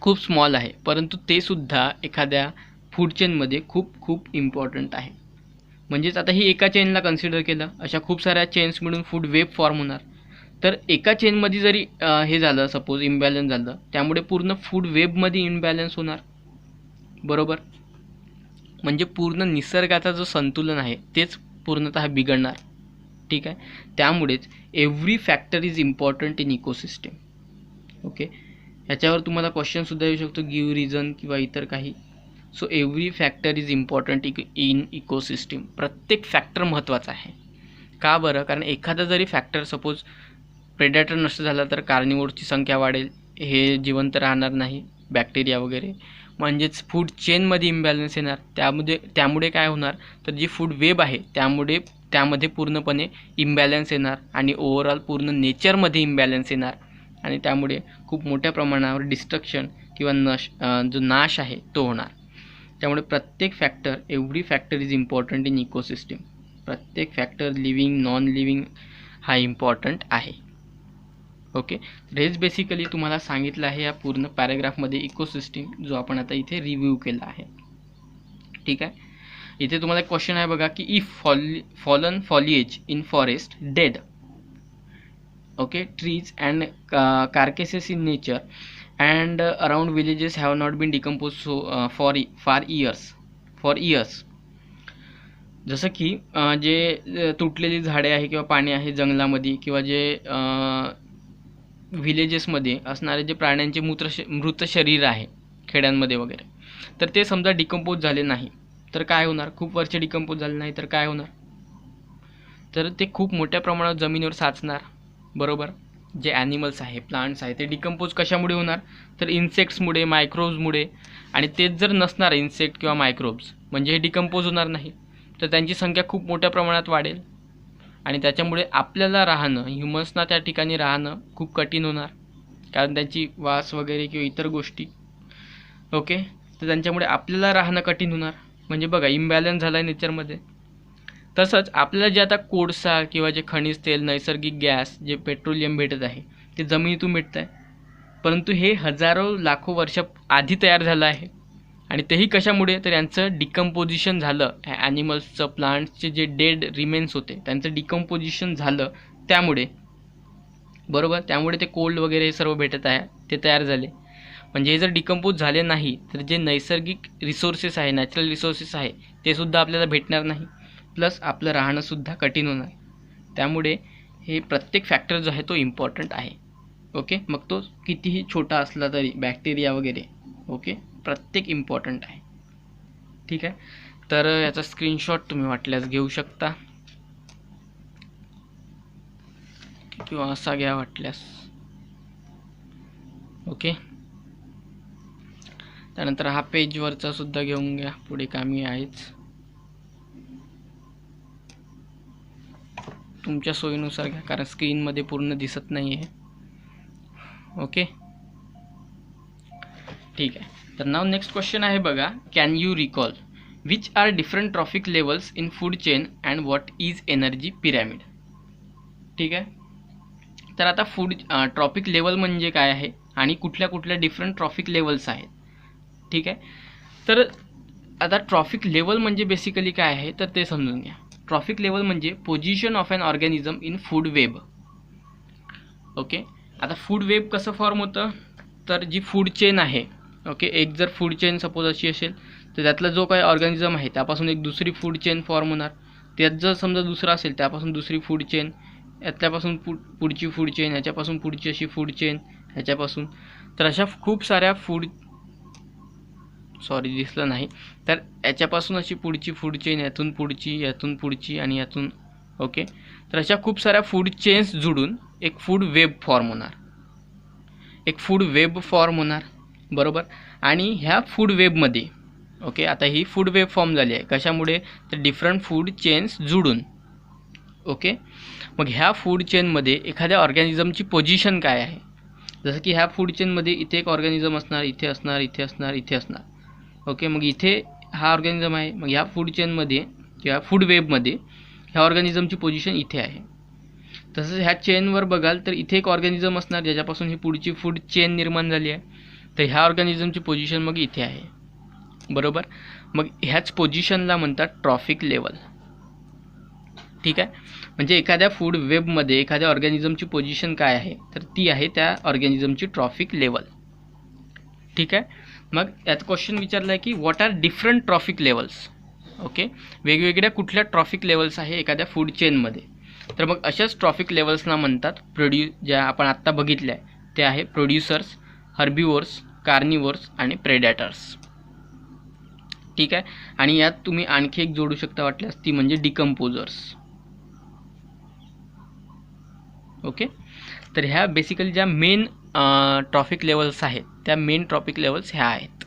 Speaker 1: खूप स्मॉल आहे, परंतु ते सुद्धा एखाद्या फूड चेनमध्ये खूप खूप इम्पॉर्टंट आहे. म्हणजेच आता ही एका चेनला कन्सिडर केलं, अशा खूप साऱ्या चेन्स मिळून फूड वेब फॉर्म होणार. तर एका चेनमध्ये जरी हे झालं, सपोज इम्बॅलन्स झालं, त्यामुळे पूर्ण फूड वेबमध्ये इम्बॅलन्स होणार, बरोबर. म्हणजे पूर्ण निसर्गाचा जो संतुलन आहे तेच पूर्णतः बिघडणार. ठीक आहे, त्यामुळेच every factor is important in ecosystem. Okay, ह्याच्यावर तुम्हाला क्वेश्चनसुद्धा येऊ शकतो, गिव्ह रिझन किंवा इतर काही. So every factor is important in ecosystem. प्रत्येक फॅक्टर महत्त्वाचा आहे. का बरं, कारण एखादा जरी फॅक्टर सपोज प्रेडेटर नष्ट झाला तर कार्निवोरची संख्या वाढेल, हे जिवंत राहणार नाही, बॅक्टेरिया वगैरे, म्हणजेच फूड चेनमध्ये इम्बॅलन्स येणार. त्यामुळे काय होणार, तर जी फूड वेब आहे त्यामध्ये पूर्णपणे इम्बॅलन्स येणार आणि ओव्हरऑल पूर्ण नेचरमध्ये इम्बॅलन्स येणार आणि त्यामुळे खूप मोठ्या प्रमाणावर डिस्ट्रक्शन किंवा जो नाश आहे तो होणार. त्यामुळे प्रत्येक factor, every factor is important in ecosystem. प्रत्येक फॅक्टर, लिव्हिंग, नॉन लिव्हिंग, हा इम्पॉर्टंट आहे. ओके, तर हेच बेसिकली तुम्हाला सांगितलं आहे या पूर्ण पॅराग्राफमध्ये इकोसिस्टीम, जो आपण आता इथे रिव्ह्यू केला आहे. ठीक आहे, इथे तुम्हाला एक क्वेश्चन आहे बघा की if fallen foliage in forest dead, okay, trees and carcasses in nature and around villages have not been decompose for years. जसं की जे तुटलेली झाडे आहे किंवा पाणी आहे जंगलामध्ये किंवा जे विलेजेसमध्ये असणारे जे प्राण्यांचे मृत शरीर आहे खेड्यांमध्ये वगैरे, तर ते समजा डिकम्पोज झाले नाही तर काय होणार, खूप वर्ष डिकम्पोज झाले नाही तर काय होणार, तर ते खूप मोठ्या प्रमाणात जमिनीवर साचणार, बरोबर. जे ॲनिमल्स आहे, प्लांट्स आहे, ते डिकम्पोज कशामुळे होणार, तर इन्सेक्ट्समुळे, मायक्रोब्समुळे. आणि तेच जर नसणार इन्सेक्ट किंवा मायक्रोब्स, म्हणजे हे डिकम्पोज होणार नाही, तर त्यांची संख्या खूप मोठ्या प्रमाणात वाढेल आणि त्याच्यामुळे आपल्याला राहणं, ह्युमन्सना त्या ठिकाणी राहणं खूप कठीण होणार, कारण त्यांची वास वगैरे किंवा इतर गोष्टी. ओके, तर त्यांच्यामुळे आपल्याला राहणं कठीण होणार. म्हणजे बघा, इम्बॅलन्स झाला आहे नेचरमध्ये. तसंच आपल्याला जे आता कोळसा किंवा जे खनिज तेल, नैसर्गिक गॅस, जे पेट्रोलियम भेटत आहे, ते जमिनीतून भेटत आहे, परंतु हे हजारो लाखो वर्ष आधी तयार झालं आहे. आणि तेही कशामुळे, तर यांचं डिकम्पोजिशन झालं. ॲनिमल्सचं, प्लांट्सचे जे डेड रिमेन्स होते त्यांचं डिकम्पोजिशन झालं त्यामुळे, बरोबर. त्यामुळे ते कोल्ड वगैरे हे सर्व भेटत आहे, ते तयार झाले. म्हणजे हे जर डिकम्पोज झाले नाही तर जे नैसर्गिक रिसोर्सेस आहे, नॅचरल रिसोर्सेस आहे, ते सुद्धा आपल्याला भेटणार नाही, प्लस आपलं राहणंसुद्धा कठीण होणार. त्यामुळे हे प्रत्येक फॅक्टर जो आहे तो इम्पॉर्टंट आहे. ओके, मग तो कितीही छोटा असला तरी, बॅक्टेरिया वगैरे, ओके, प्रत्येक इम्पॉर्टंट आहे. ठीक आहे, तर याचा स्क्रीनशॉट तुम्ही वाटल्यास घेऊ शकता किंवा असा घ्या वाटल्यास. ओके, त्यानंतर हा पेजवरचा सुद्धा घेऊन घ्या, पुढे कामी आहेच. तुमच्या सोयीनुसार घ्या, कारण स्क्रीनमध्ये पूर्ण दिसत नाही आहे. ओके, ठीक आहे. तर नाव नेक्स्ट क्वेश्चन आहे बघा, can you recall which are different trophic levels in food chain and what is energy pyramid. ठीक आहे, तर आता फूड ट्रॉफिक लेवल म्हणजे काय आहे आणि कुठल्या कुठल्या डिफरंट ट्रॉफिक लेवल्स आहेत. ठीक आहे, तर आता ट्रॉफिक लेवल म्हणजे बेसिकली काय आहे तर ते समजून घ्या. ट्रॉफिक लेवल म्हणजे position of an organism in food web. Okay, आता फूड वेब कसं फॉर्म होतं, तर जी फूड चेन आहे, ओके, एक जर फूड चेन सपोज अशी असेल तर त्यातला जो काही ऑर्गॅनिझम आहे त्यापासून एक दुसरी फूड चेन फॉर्म होणार. त्यात जर समजा दुसरा असेल त्यापासून दुसरी फूड चेन, यातल्यापासून पुढची फूड चेन, ह्याच्यापासून पुढची अशी फूड चेन, ह्याच्यापासून. तर अशा खूप साऱ्या दिसलं नाही, तर याच्यापासून अशी पुढची फूड चेन, यातून पुढची आणि यातून. ओके, तर अशा खूप साऱ्या फूड चेन्स जुडून एक फूड वेब फॉर्म होणार, बरोबर. आणि ह्या फूड वेबमध्ये, ओके, आता ही फूड वेब फॉर्म झाली आहे कशामुळे, तर डिफरंट फूड चेन्स जुडून. ओके, मग ह्या फूड चेनमध्ये एखाद्या ऑर्गॅनिझमची पोझिशन काय आहे, जसं की ह्या फूड चेनमध्ये इथे एक ऑर्गॅनिझम असणार, इथे असणार. ओके, मग इथे हा ऑर्गॅनिझम आहे, मग ह्या फूड चेनमध्ये किंवा फूड वेबमध्ये ह्या ऑर्गॅनिझमची पोझिशन इथे आहे. तसंच ह्या चेनवर बघाल तर इथे एक ऑर्गॅनिझम असणार ज्याच्यापासून ही पुढची फूड चेन निर्माण झाली आहे, तर ह्या ऑर्गॅनिझमची पोझिशन मग इथे आहे, बरोबर. मग ह्याच पोझिशनला म्हणतात ट्रॉफिक लेवल. ठीक आहे, म्हणजे एखाद्या फूड वेबमध्ये एखाद्या ऑर्गॅनिझमची पोझिशन काय आहे तर ती आहे त्या ऑर्गॅनिझमची ट्रॉफिक लेवल. ठीक आहे, मग यात क्वेश्चन विचारला आहे की what are different trophic levels. Okay, वेगवेगळ्या कुठल्या ट्रॉफिक लेवल्स आहे एखाद्या फूड चेनमध्ये. तर मग अशाच ट्रॉफिक लेवल्सना म्हणतात ज्या आपण आत्ता बघितल्या आहे ते आहे प्रोड्युसर्स, हर्बिवोर्स, कार्निवोर्स आणि प्रेडॅटर्स. ठीक आहे, आणि यात तुम्ही आणखी एक जोडू शकता वाटल्यास, ती म्हणजे डिकम्पोजर्स. ओके, तर ह्या बेसिकली ज्या मेन ट्रॉफिक लेवल्स आहेत त्या मेन ट्रॉफिक लेवल्स ह्या आहेत.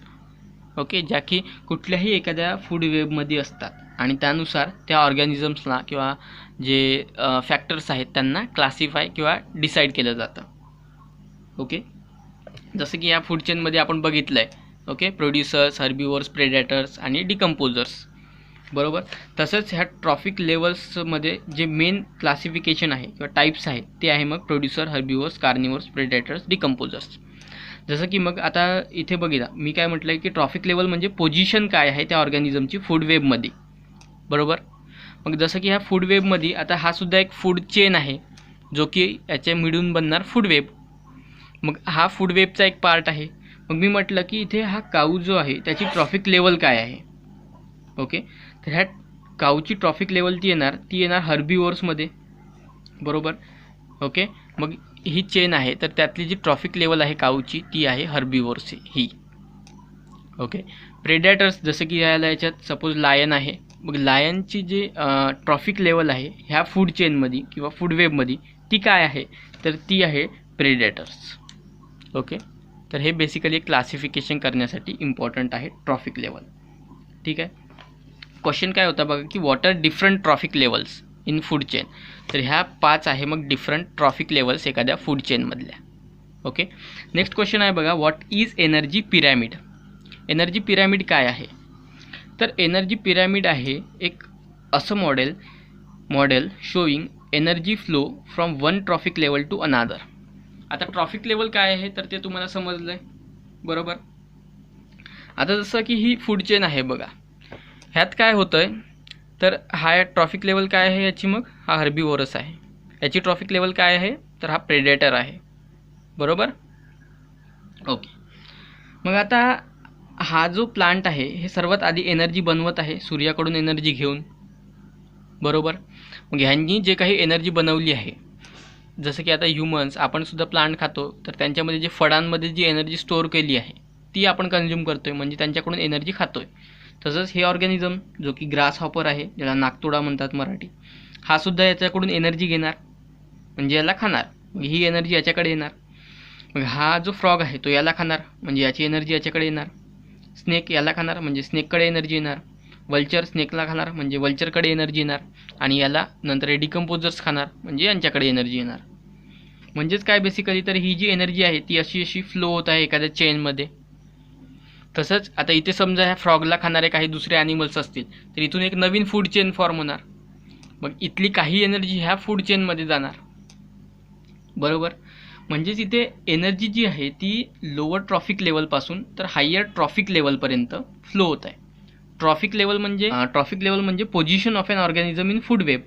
Speaker 1: ओके, ज्या की कुठल्याही एखाद्या फूड वेबमध्ये असतात आणि त्यानुसार त्या ऑर्गॅनिझम्सना किंवा जे फॅक्टर्स आहेत त्यांना क्लासिफाय किंवा डिसाईड केलं जातं. ओके, जसं की ह्या फूड चेनमध्ये आपण बघितलं आहे, ओके, प्रोड्युसर्स, हर्बिवोर्स, प्रेडेटर्स आणि डिकम्पोजर्स, बरोबर. तसंच ह्या ट्रॉफिक लेवल्समध्ये जे मेन क्लासिफिकेशन आहे किंवा टाईप्स आहेत ते आहे मग producer, herbivores, carnivores, predators, decomposers. जसं की मग आता इथे बघितला मी काय म्हटलं की ट्रॉफिक लेवल म्हणजे पोझिशन काय आहे त्या ऑर्गॅनिझमची फूड वेबमध्ये, बरोबर. मग जसं की ह्या फूड वेबमध्ये आता हा सुद्धा एक फूड चेन आहे जो की याच्या मिळून बनणार फूड वेब. मग हा फूड वेबचा एक पार्ट आहे. मग मी म्हटलं की इथे हा काऊ जो आहे त्याची ट्रॉफिक लेवल काय आहे. ओके, तर ह्या काऊची ट्रॉफिक लेवल ती येणार हर्बिवोर्समध्ये, बरोबर. ओके, मग ही चेन आहे तर त्यातली जी ट्रॉफिक लेवल आहे काऊची ती आहे हर्बिवोर्स ही. ओके, प्रेडेटर्स जसं की याच्यात सपोज लायन आहे, मग लायनची जी ट्रॉफिक लेवल आहे ह्या फूड चेनमध्ये किंवा फूड वेबमध्ये ती काय आहे तर ती आहे प्रेडेटर्स. ओके, तर हे बेसिकली क्लासिफिकेशन करण्यासाठी इम्पॉर्टंट आहे ट्रॉफिक लेवल. ठीक आहे. क्वेश्चन काय होता बघा की what are different trophic levels in food chain. तर ह्या 5 आहे मग डिफरंट ट्रॉफिक लेवल्स एखाद्या फूड चेनमधल्या. ओके, नेक्स्ट क्वेश्चन आहे बघा, what is energy pyramid. Energy pyramid काय आहे. तर एनर्जी पिरॅमिड आहे एक असं model showing energy flow from one trophic level to another. आता ट्रॉफिक लेवल काय आहे तर ते तुम्हाला समजलं आहे बरोबर. आता जसं की ही फूड चेन आहे बघा, ह्यात काय होतं आहे तर हा ट्रॉफिक लेवल काय आहे याची, मग हा हर्बीवोरस आहे. याची ट्रॉफिक लेवल काय आहे तर हा प्रेडेटर आहे बरोबर. ओके, मग आता हा जो प्लांट आहे हे सर्वात आधी एनर्जी बनवत आहे सूर्याकडून एनर्जी घेऊन बरोबर. मग ह्यांनी जे काही एनर्जी बनवली आहे, जसं की आता ह्युमन्स आपण सुद्धा प्लांट खातो, तर त्यांच्यामध्ये जे फळांमध्ये जी एनर्जी स्टोअर केली आहे ती आपण कंझ्युम करतोय, म्हणजे त्यांच्याकडून एनर्जी खातोय. तसंच हे ऑर्गॅनिझम जो की ग्रास हॉपर आहे, ज्याला नाकतोडा म्हणतात मराठी, हा सुद्धा याच्याकडून एनर्जी घेणार म्हणजे याला खाणार, मग ही एनर्जी याच्याकडे येणार. मग हा जो फ्रॉग आहे तो याला खाणार म्हणजे याची एनर्जी याच्याकडे येणार. स्नेक याला खाणार म्हणजे स्नेककडे एनर्जी येणार. वल्चर स्नेकला खाणार म्हणजे वल्चरकडे एनर्जी येणार. आणि याला नंतर हे डिकम्पोजर्स खाणार म्हणजे यांच्याकडे एनर्जी येणार. म्हणजेच काय बेसिकली तर ही जी एनर्जी आहे ती अशी फ्लो होत आहे एखाद्या चेनमध्ये. तसंच आता इथे समजा ह्या फ्रॉगला खाणारे काही दुसरे ॲनिमल्स असतील तर इथून एक नवीन फूड चेन फॉर्म होणार. मग इथली काही एनर्जी ह्या फूड चेनमध्ये जाणार बरोबर. म्हणजेच इथे एनर्जी जी आहे ती लोअर ट्रॉफिक लेवलपासून तर हायर ट्रॉफिक लेवलपर्यंत फ्लो होत आहे. ट्रॉफिक लेवल म्हणजे position of an organism in food web.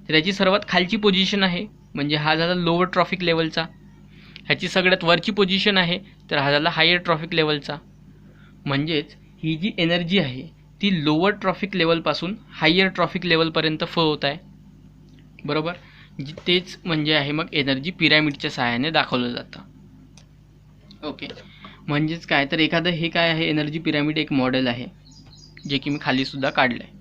Speaker 1: तर याची सर्वात खालची पोझिशन आहे म्हणजे हा झाला लोअर ट्रॉफिक लेवलचा. ह्याची सगळ्यात वरची पोझिशन आहे तर हा झाला हायर ट्रॉफिक लेवलचा. म्हणजेच ही जी एनर्जी आहे ती लोअर ट्रॉफिक लेवलपासून हायर ट्रॉफिक लेवलपर्यंत फ्लो होत आहे बरोबर. तेच म्हणजे आहे मग एनर्जी पिरॅमिडच्या सहाय्याने दाखवलं जातं. ओके, म्हणजेच काय तर एखादं हे काय आहे एनर्जी पिरॅमिड एक मॉडेल आहे जे की मी खालीसुद्धा काढलं आहे.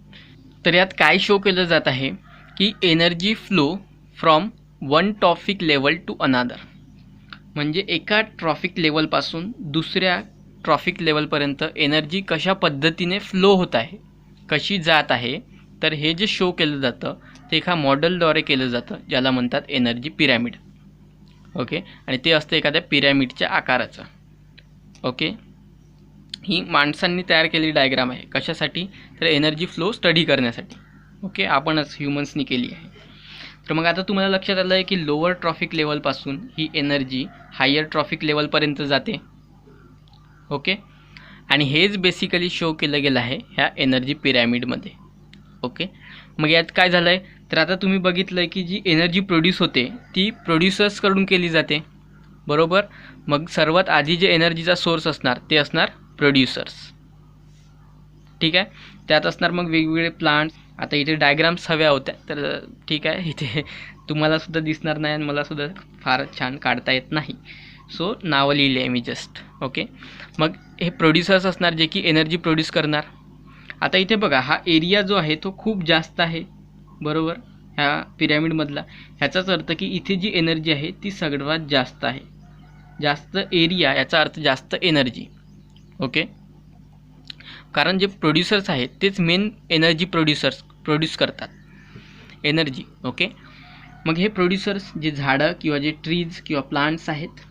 Speaker 1: तर यात काय शो केलं जात आहे की energy flow from one trophic level to another. म्हणजे एका ट्रॉफिक लेवलपासून दुसऱ्या ट्रॉफिक लेवलपर्यंत एनर्जी कशा पद्धतीने फ्लो होत आहे, कशी जात आहे, तर हे जे शो केलं जातं ते एका मॉडेलद्वारे केलं जातं ज्याला म्हणतात एनर्जी पिरॅमिड. ओके, आणि ते असतं एखाद्या पिरॅमिडच्या आकाराचं. ओके, ही माणसांनी तयार केलेली डायग्राम आहे. कशासाठी तर एनर्जी फ्लो स्टडी करण्यासाठी. ओके, आपणच ह्युमन्सनी केली आहे. तर मग आता तुम्हाला लक्षात आलं आहे की लोअर ट्रॉफिक लेवलपासून ही एनर्जी हायर ट्रॉफिक लेवलपर्यंत जाते. ओके, आणि हेच बेसिकली शो केलं गेलं आहे ह्या एनर्जी पिरॅमिडमध्ये. ओके, मग यात काय झालं आहे तर आता तुम्ही बघितलं आहे की जी एनर्जी प्रोड्यूस होते ती प्रोड्युसर्सकडून केली जाते बरोबर. मग सर्वात आधी जे एनर्जीचा सोर्स असणार ते असणार प्रोड्युसर्स. ठीक आहे, त्यात असणार मग वेगवेगळे प्लांट्स. आता इथे डायग्राम्स हव्या होत्या तर ठीक आहे, इथे तुम्हालासुद्धा दिसणार नाही आणि मलासुद्धा फारच छान काढता येत नाही, सो नावं लिहिले आहे मी जस्ट. ओके, मग हे प्रोड्युसर्स असणार जे की एनर्जी प्रोड्यूस करणार. आता इथे बघा हा एरिया जो आहे तो खूप जास्त आहे बरोबर ह्या पिरॅमिडमधला. ह्याचाच अर्थ की इथे जी एनर्जी आहे ती सर्वात जास्त आहे. जास्त एरिया याचा अर्थ जास्त एनर्जी. ओके, कारण जे प्रोड्युसर्स आहेत तेच मेन एनर्जी प्रोड्यूस करतात एनर्जी. ओके, मग हे प्रोड्युसर्स जे झाडं किंवा जे ट्रीज किंवा प्लांट्स आहेत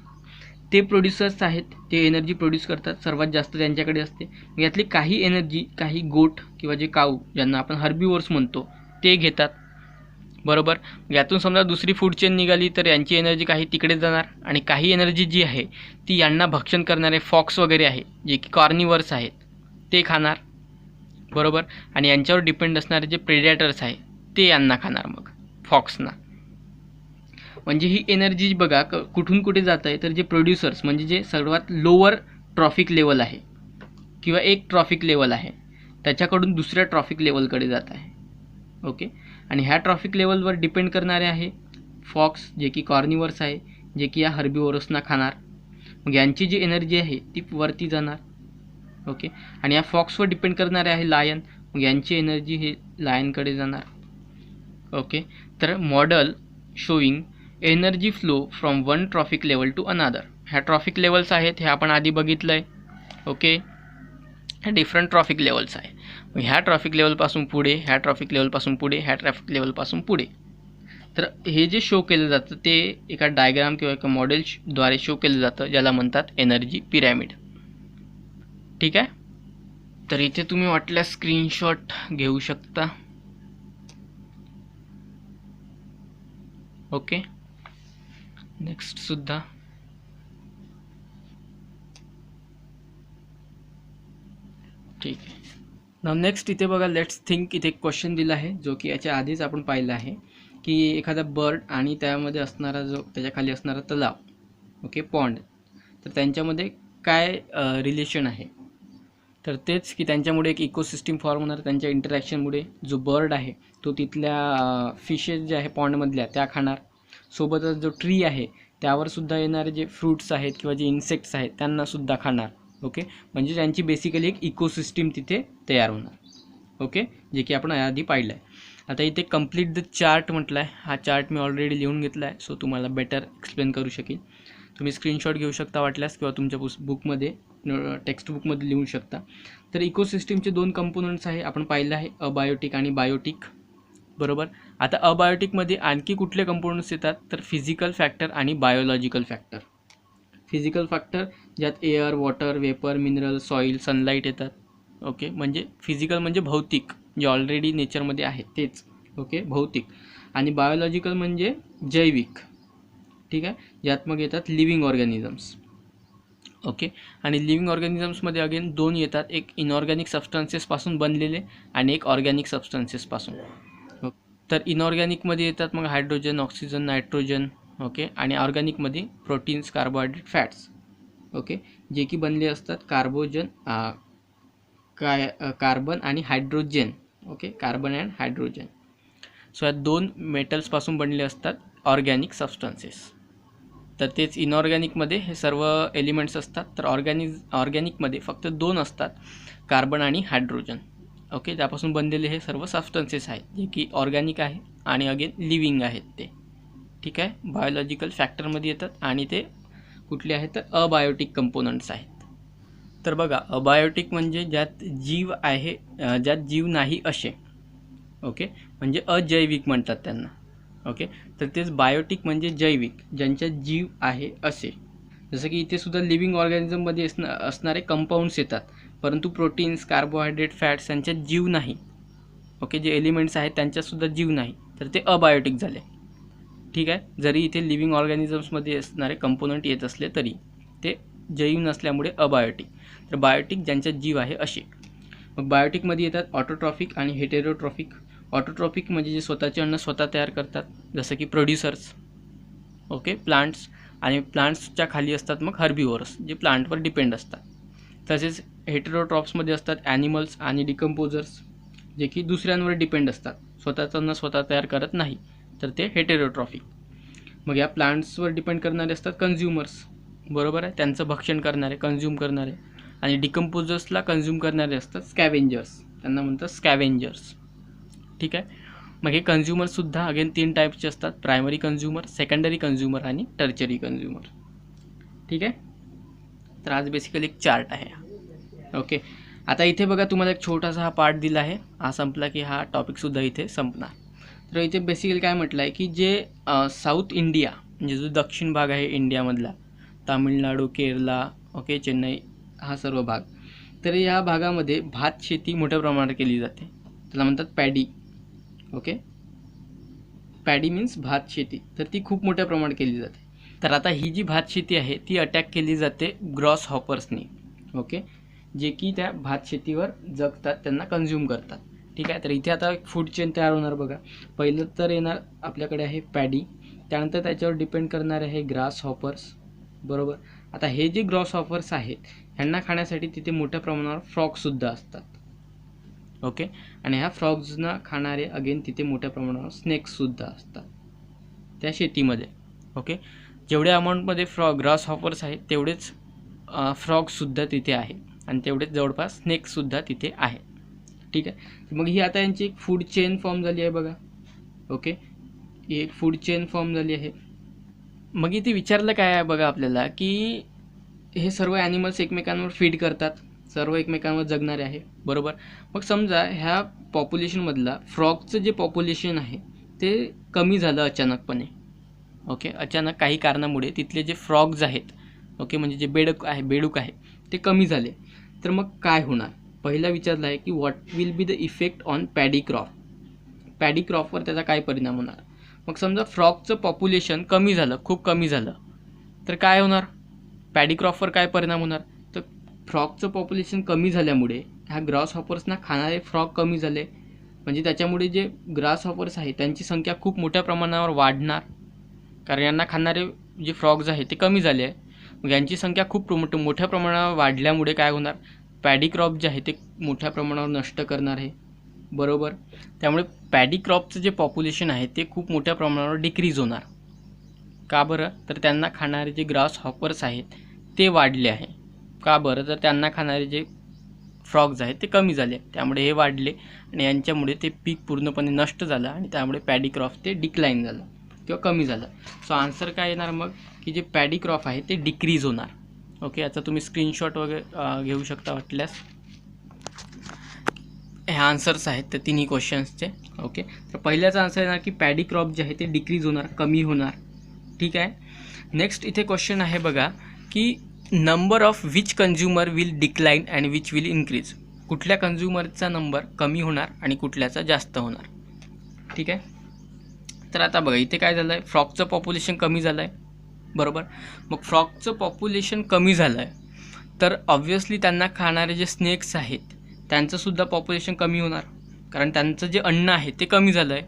Speaker 1: ते प्रोड्युसर्स आहेत, ते एनर्जी प्रोड्यूस करतात, सर्वात जास्त त्यांच्याकडे असते. यातली काही एनर्जी काही गोट किंवा जे काऊ ज्यांना आपण हर्बीवोर्स म्हणतो ते घेतात बरोबर. यातून समजा दुसरी फूड चेन निघाली तर यांची एनर्जी काही तिकडे जाणार आणि काही एनर्जी जी आहे ती यांना भक्षण करणारे फॉक्स वगैरे आहे जे की कॉर्निवर्स आहेत ते खाणार बरोबर. आणि यांच्यावर डिपेंड असणारे जे प्रेडेटर्स आहे ते यांना खाणार मग फॉक्सना. म्हणजे ही एनर्जी बघा कुठून कुठे जात आहे तर जे प्रोड्युसर्स म्हणजे जे सर्वात लोअर ट्रॉफिक लेवल आहे किंवा एक ट्रॉफिक लेवल आहे त्याच्याकडून दुसऱ्या ट्रॉफिक लेवलकडे जात आहे. ओके, आणि ह्या ट्रॉफिक लेवलवर डिपेंड करणारे आहे फॉक्स जे की कॉर्निवर्स आहे जे की या हर्बीवोरसना खाणार. मग यांची जी एनर्जी आहे ती वरती जाणार. ओके, आणि या फॉक्सवर डिपेंड करणारे आहे लायन. मग यांची एनर्जी हे लायनकडे जाणार. ओके, तर model showing energy flow from one trophic level to another. ह्या ट्रॉफिक लेवल्स आहेत, हे आपण आधी बघितलं आहे. ओके, ह्या डिफरंट ट्रॉफिक लेवल्स आहे. मग ह्या ट्रॉफिक लेवलपासून पुढे, ह्या ट्रॉफिक लेवलपासून पुढे, ह्या ट्रॅफिक लेवलपासून पुढे. तर हे जे शो केलं जातं ते एका डायग्राम किंवा एका मॉडेलद्वारे शो केलं जातं, ज्याला म्हणतात एनर्जी पिरॅमिड. ठीक आहे. तर इथे तुम्ही वाटल्यास स्क्रीनशॉट घेऊ शकता. ओके, नेक्स्ट सुद्धा. ठीक आहे. नाव नेक्स्ट इथे बघा, लेट्स थिंक. इथे एक क्वेश्चन दिला आहे जो की याच्या आधीच आपण पाहिलं आहे की एखादा बर्ड आणि त्यामध्ये असणारा जो त्याच्या खाली असणारा तलाव, ओके, पॉन्ड, तर त्यांच्यामध्ये काय रिलेशन आहे. तर तेच की त्यांच्यामुळे एक इकोसिस्टीम फॉर्म होणार. त्यांच्या इंटरॅक्शनमुळे जो बर्ड आहे तो तिथल्या फिशेस जे आहे पॉन्डमधल्या त्या खाणार. सोबतच जो ट्री आहे त्यावर सुद्धा येणारे जे फ्रूट्स आहेत किंवा जे इन्सेक्ट्स आहेत त्यांनासुद्धा खाणार. ओके, म्हणजे त्यांची बेसिकली एक इकोसिस्टीम तिथे तयार होणार. ओके, जे की आपण आधी पाहिलं आहे. आता इथे कंप्लीट द चार्ट म्हटलं आहे. हा चार्ट मी ऑलरेडी लिहून घेतला आहे, सो तुम्हाला बेटर एक्सप्लेन करू शकेल. तुम्ही स्क्रीनशॉट घेऊ शकता वाटल्यास, किंवा तुमच्या बुकमध्ये टेक्स्टबुकमध्ये लिहू शकता. तर इकोसिस्टीमचे 2 कंपोनंट्स आहे, आपण पाहिलं आहे, अबायोटिक आणि बायोटिक. बरोबर. आता अबायोटिकमध्ये आणखी कुठले कंपोनंट्स येतात, तर फिजिकल फॅक्टर आणि बायोलॉजिकल फॅक्टर. फिजिकल फॅक्टर ज्यात air, water, vapour, mineral, soil, sunlight येतात. ओके, म्हणजे फिजिकल म्हणजे भौतिक, जे ऑलरेडी नेचरमध्ये आहे तेच. ओके, भौतिक. आणि बायोलॉजिकल म्हणजे जैविक. ठीक आहे, ज्यात मग येतात लिव्हिंग ऑर्गॅनिझम्स. ओके, आणि लिव्हिंग ऑर्गॅनिझम्समध्ये अगेन 2 येतात, एक इनऑर्गॅनिक सबस्टन्सेसपासून बनलेले आणि एक ऑर्गॅनिक सबस्टन्सेसपासून. तर इनऑर्गॅनिकमध्ये येतात मग हायड्रोजन, ऑक्सिजन, नायट्रोजन. ओके, आणि ऑर्गॅनिकमध्ये प्रोटीन्स, कार्बोहायड्रेट, फॅट्स. ओके, जे की बनले असतात कार्बन आणि hydrogen. Okay, carbon and hydrogen. So या 2 मेटल्सपासून बनले असतात ऑर्गॅनिक सबस्टन्सेस. तर तेच इनऑर्गॅनिकमध्ये हे सर्व एलिमेंट्स असतात. तर ऑर्गॅनिकमध्ये फक्त 2 असतात, कार्बन आणि हायड्रोजन. ओके, त्यापासून बनलेले हे सर्व सबस्टन्सेस आहेत, जे की ऑर्गॅनिक आहे आणि अगेन लिव्हिंग आहेत ते. ठीक आहे, बायोलॉजिकल फॅक्टरमध्ये येतात आणि ते कुठले आहेत, तर अबायोटिक कंपोनंट्स आहेत. तर बघा, अबायोटिक म्हणजे ज्यात जीव आहे, ज्यात जीव नाही असे. ओके, म्हणजे अजैविक म्हणतात त्यांना. ओके, तर तेच बायोटिक म्हणजे जैविक, ज्यांच्यात जीव आहे असे. जसं की इथे सुद्धा लिव्हिंग ऑर्गॅनिझममध्ये असणारे कंपाऊंड्स येतात, परंतु प्रोटीन्स, कार्बोहायड्रेट, फॅट्स यांच्यात जीव नाही. ओके, जे एलिमेंट्स आहेत त्यांच्यातसुद्धा जीव नाही, तर ते अबायोटिक झाले. ठीक आहे, जरी इथे लिव्हिंग ऑर्गॅनिझम्समध्ये असणारे कंपोनंट येत असले तरी ते जैव नसल्यामुळे अबायोटिक. तर बायोटिक ज्यांच्यात जीव आहे असे. मग बायोटिकमध्ये येतात ऑटोट्रॉफिक आणि हेटेरोट्रॉफिक. ऑटोट्रॉफिक म्हणजे जे स्वतःचे अन्न स्वतः तयार करतात, जसं की प्रोड्युसर्स. Okay, plants. आणि प्लांट्सच्या खाली असतात मग हर्बिव्हरस, जे प्लांटवर डिपेंड असतात. तसेच हेटेरोट्रॉप्समध्ये असतात ॲनिमल्स आणि डिकम्पोजर्स, जे की दुसऱ्यांवर डिपेंड असतात, स्वतःचं अन्न स्वतः तयार करत नाही, तर ते हेटेरोट्रॉफिक. मग या प्लांट्सवर डिपेंड करणारे असतात कन्झ्युमर्स. बरोबर आहे, त्यांचं भक्षण करणारे, कन्झ्युम करणारे. आणि डिकम्पोजर्सला कन्झ्युम करणारे असतात स्कॅव्हेंजर्स, त्यांना म्हणतात स्कॅव्हेंजर्स. ठीक आहे, मग हे कन्झ्युमरसुद्धा अगेन 3 टाईपचे असतात, प्रायमरी कन्झ्युमर, सेकंडरी कन्झ्युमर आणि टर्चरी कन्झ्युमर. ठीक आहे, तर आज बेसिकली एक चार्ट आहे. ओके, आता इथे बघा, तुम्हाला एक छोटासा हा पार्ट दिला आहे, हा संपला की हा टॉपिकसुद्धा इथे संपणार. तर इथे बेसिकली काय म्हटलं आहे की जे साऊथ इंडिया म्हणजे जो दक्षिण भाग आहे इंडियामधला, तामिळनाडू, केरला, ओके, चेन्नई, हा सर्व भाग, तर या भागामध्ये भात शेती मोठ्या प्रमाणात केली जाते, त्याला म्हणतात पॅडी. ओके, पॅडी मीन्स भात शेती, तर ती खूप मोठ्या प्रमाणात केली जाते. तर आता ही जी भात शेती आहे ती अटॅक केली जाते ग्रॉस हॉपर्सनी. ओके, जे की त्या भात शेतीवर जगतात, त्यांना कन्झ्युम करतात. ठीक आहे, तर इथे आता फूड चेन तयार होणार. बघा, पहिलं तर येणार आपल्याकडे आहे पॅडी, त्यानंतर त्याच्यावर डिपेंड करणारे आहे ग्रास हॉपर्स. बरोबर. आता हे जे ग्रॉस हॉपर्स आहेत ह्यांना खाण्यासाठी तिथे मोठ्या प्रमाणावर फ्रॉगसुद्धा असतात. ओके, आणि ह्या फ्रॉग्सना खाणारे अगेन तिथे मोठ्या प्रमाणावर स्नेक्ससुद्धा असतात त्या शेतीमध्ये. ओके, जेवढ्या अमाऊंटमध्ये ग्रास हॉपर्स आहेत तेवढेच फ्रॉग्ससुद्धा तिथे आहे आणि तेवढेच जवळपास स्नेक्ससुद्धा तिथे आहे. ठीक आहे, मग ही आता यांची एक फूड चेन फॉर्म झाली आहे. बघा, ओके, ही एक फूड चेन फॉर्म झाली आहे. मग इथे विचारलं काय आहे बघा आपल्याला, की हे सर्व ॲनिमल्स एकमेकांवर फीड करतात, सर्व एकमेकांवर जगणारे आहे, बरोबर. मग समजा ह्या पॉप्युलेशनमधला फ्रॉगचं जे पॉप्युलेशन आहे ते कमी झालं अचानकपणे. ओके, अचानक काही कारणामुळे तिथले जे फ्रॉग्स आहेत, ओके, म्हणजे जे बेडूक आहे ते कमी झाले. तर मग काय होणार? पहिला विचारलं आहे की what will be the effect on paddy crop. Paddy क्रॉपवर त्याचा काय परिणाम होणार? मग समजा फ्रॉगचं पॉप्युलेशन कमी झालं, खूप कमी झालं, तर काय होणार? पॅडी क्रॉपवर काय परिणाम होणार? तर फ्रॉगचं पॉप्युलेशन कमी झाल्यामुळे ह्या ग्रास हॉपर्सना खाणारे फ्रॉग कमी झाले, म्हणजे त्याच्यामुळे जे ग्रास हॉपर्स आहे त्यांची संख्या खूप मोठ्या प्रमाणावर वाढणार, कारण यांना खाणारे जे फ्रॉग्स आहे ते कमी झाले आहे. मग यांची संख्या खूप मोठ्या प्रमाणावर वाढल्यामुळे काय होणार? पॅडी क्रॉप जे आहे ते मोठ्या प्रमाणावर नष्ट करणार आहे, बरोबर. त्यामुळे पॅडी क्रॉपचं जे पॉप्युलेशन आहे ते खूप मोठ्या प्रमाणावर डिक्रीज होणार. का बरं? तर त्यांना खाणारे जे ग्रास हॉपर्स आहेत ते वाढले आहे. का बरं? तर त्यांना खाणारे जे फ्रॉग्स आहेत ते कमी झाले, त्यामुळे हे वाढले आणि यांच्यामुळे ते पीक पूर्णपणे नष्ट झालं आणि त्यामुळे पॅडी क्रॉप ते डिक्लाइन झालं किंवा कमी झालं. सो आन्सर काय येणार मग? की जे पॅडी क्रॉप आहे ते डिक्रीज होणार. ओके, याचा तुम्ही स्क्रीनशॉट वगैरे घेऊ शकता वाटल्यास. हे आन्सर्स आहेत त्या तिन्ही क्वेश्चन्सचे. ओके, तर पहिल्याचा आन्सर येणार की पॅडी क्रॉप जे आहे ते डिक्रीज होणार, कमी होणार. ठीक आहे. नेक्स्ट इथे क्वेश्चन आहे बघा की number of which consumer will decline and which will increase. कुठल्या कन्झ्युमरचा नंबर कमी होणार आणि कुठल्याचा जास्त होणार. ठीक आहे. तर आता बघा इथे काय झालं आहे, फ्रॉगचं पॉप्युलेशन कमी झालं आहे, बरोबर. मग फ्रॉगचं पॉप्युलेशन कमी झालं आहे तर ऑब्व्हियसली त्यांना खाणारे जे स्नेक्स आहेत त्यांचंसुद्धा पॉप्युलेशन कमी होणार, कारण त्यांचं जे अन्न आहे ते कमी झालं आहे.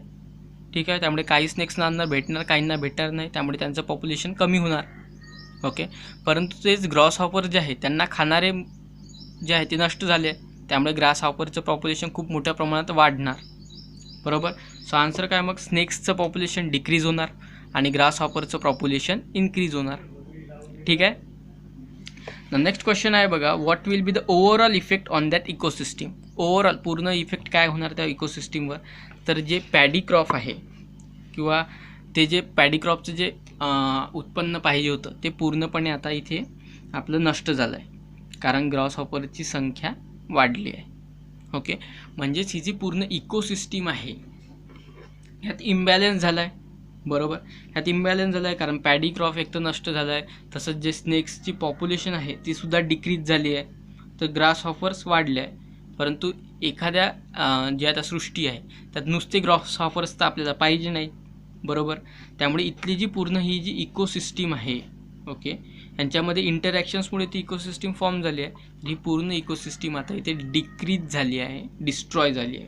Speaker 1: ठीक आहे. त्यामुळे काही स्नेक्सना अन्न भेटणार, काहींना भेटणार नाही, त्यामुळे त्यांचं पॉप्युलेशन कमी होणार. ओके, परंतु तेच ग्रास हॉपर जे आहे त्यांना खाणारे जे आहे ते नष्ट झाले, त्यामुळे ग्रास हॉपरचं पॉप्युलेशन खूप मोठ्या प्रमाणात वाढणार, बरोबर. सो आन्सर काय मग? स्नेक्सचं पॉप्युलेशन डिक्रीज होणार आणि ग्रास हॉपरचं पॉप्युलेशन इन्क्रीज होणार. ठीक आहे. नेक्स्ट क्वेश्चन आहे बघा, what will be the overall effect on that ecosystem. Overall पूर्ण इफेक्ट काय होणार त्या इकोसिस्टीमवर? तर जे पॅडी क्रॉप आहे किंवा ते जे पॅडी क्रॉपचं जे उत्पन्न पाहिजे होतं ते पूर्णपणे आता इथे आपलं नष्ट झालं आहे, कारण ग्रास हॉपरची संख्या वाढली आहे. ओके, म्हणजेच ही जी पूर्ण इकोसिस्टीम आहे ह्यात इम्बॅलन्स झाला आहे, बरोबर. ह्यात इम्बॅलन्स झाला आहे कारण पॅडी क्रॉप एक तर नष्ट झाला आहे, तसंच जे स्नेक्सची पॉप्युलेशन आहे तीसुद्धा डिक्रीज झाली आहे, तर ग्रास हॉपर्स वाढले आहे. परंतु एखाद्या जी आता सृष्टी आहे त्यात नुसते ग्रास हॉपर्स तर आपल्याला पाहिजे नाही, बरोबर. त्यामुळे इथली जी पूर्ण ही जी इकोसिस्टीम आहे, ओके, यांच्यामध्ये इंटरॅक्शन्समुळे ती इकोसिस्टीम फॉर्म झाली आहे. ही पूर्ण इकोसिस्टीम आता इथे डिक्रीज झाली आहे, डिस्ट्रॉय झाली आहे.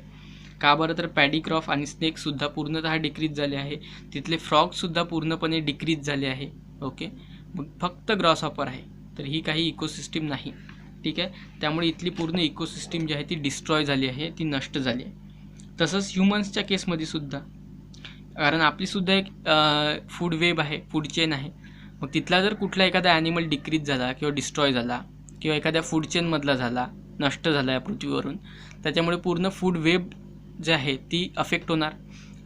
Speaker 1: का बरं? तर पॅडी क्रॉप आणि स्नेक्ससुद्धा पूर्णतः डिक्रीज झाले आहे, तिथले फ्रॉगसुद्धा पूर्णपणे डिक्रीज झाले आहे. ओके, मग फक्त ग्रास हॉपर आहे, तर ही काही इकोसिस्टीम नाही. ठीक आहे. त्यामुळे इथली पूर्ण इकोसिस्टीम जी आहे ती डिस्ट्रॉय झाली आहे, ती नष्ट झाली आहे. तसंच ह्युमन्सच्या केसमध्ये सुद्धा, कारण आपलीसुद्धा एक फूड वेब आहे, फूड चेन आहे. मग तिथला जर कुठला एखादा ॲनिमल डिक्रीज झाला किंवा डिस्ट्रॉय झाला किंवा एखाद्या फूड चेनमधला झाला, नष्ट झाला या पृथ्वीवरून, त्याच्यामुळे पूर्ण फूड वेब जे आहे ती अफेक्ट होणार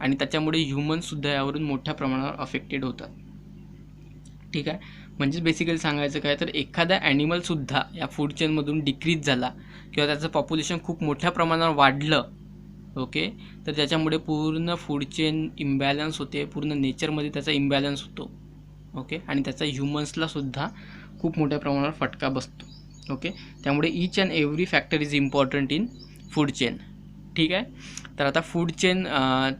Speaker 1: आणि त्याच्यामुळे ह्युमन्ससुद्धा यावरून मोठ्या प्रमाणावर अफेक्टेड होतात. ठीक आहे. म्हणजेच बेसिकली सांगायचं काय तर एखादा ॲनिमलसुद्धा या फूड चेनमधून डिक्रीज झाला किंवा त्याचं पॉप्युलेशन खूप मोठ्या प्रमाणावर वाढलं, ओके, तर त्याच्यामुळे पूर्ण फूड चेन इम्बॅलन्स होते, पूर्ण नेचरमध्ये त्याचा इम्बॅलन्स होतो. ओके, आणि त्याचा ह्युमन्सलासुद्धा खूप मोठ्या प्रमाणावर फटका बसतो. ओके, त्यामुळे each and every factor is important in food chain. ठीक आहे. तर आता फूड चेन,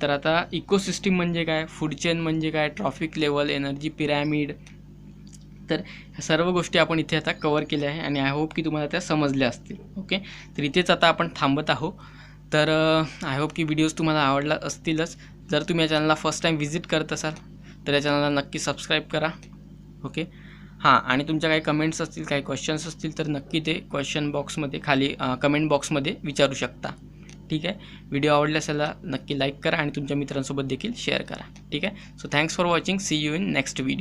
Speaker 1: तर आता इकोसिस्टीम म्हणजे काय, फूड चेन म्हणजे काय, ट्रॉफिक लेवल, एनर्जी पिरॅमिड, तर ह्या सर्व गोष्टी आपण इथे आता कवर केल्या आहे आणि आय होप की तुम्हाला त्या समजल्या असतील. ओके, तर इथेच आता आपण थांबत आहोत. तर आय होप की व्हिडिओज तुम्हाला आवडला असतीलच. जर तुम्ही या चॅनलला फर्स्ट टाईम व्हिजिट करत असाल तर या चॅनलला नक्की सबस्क्राईब करा. ओके, हां, आणि तुमच्या काही कमेंट्स असतील, काही क्वेश्चन्स असतील तर नक्की ते क्वेश्चन बॉक्समध्ये खाली कमेंट बॉक्समध्ये विचारू शकता. ठीक आहे. व्हिडिओ आवडल्यास त्याला नक्की लाईक करा आणि तुमच्या मित्रांसोबत देखील शेअर करा. ठीक आहे. So thanks for watching. See you in next video.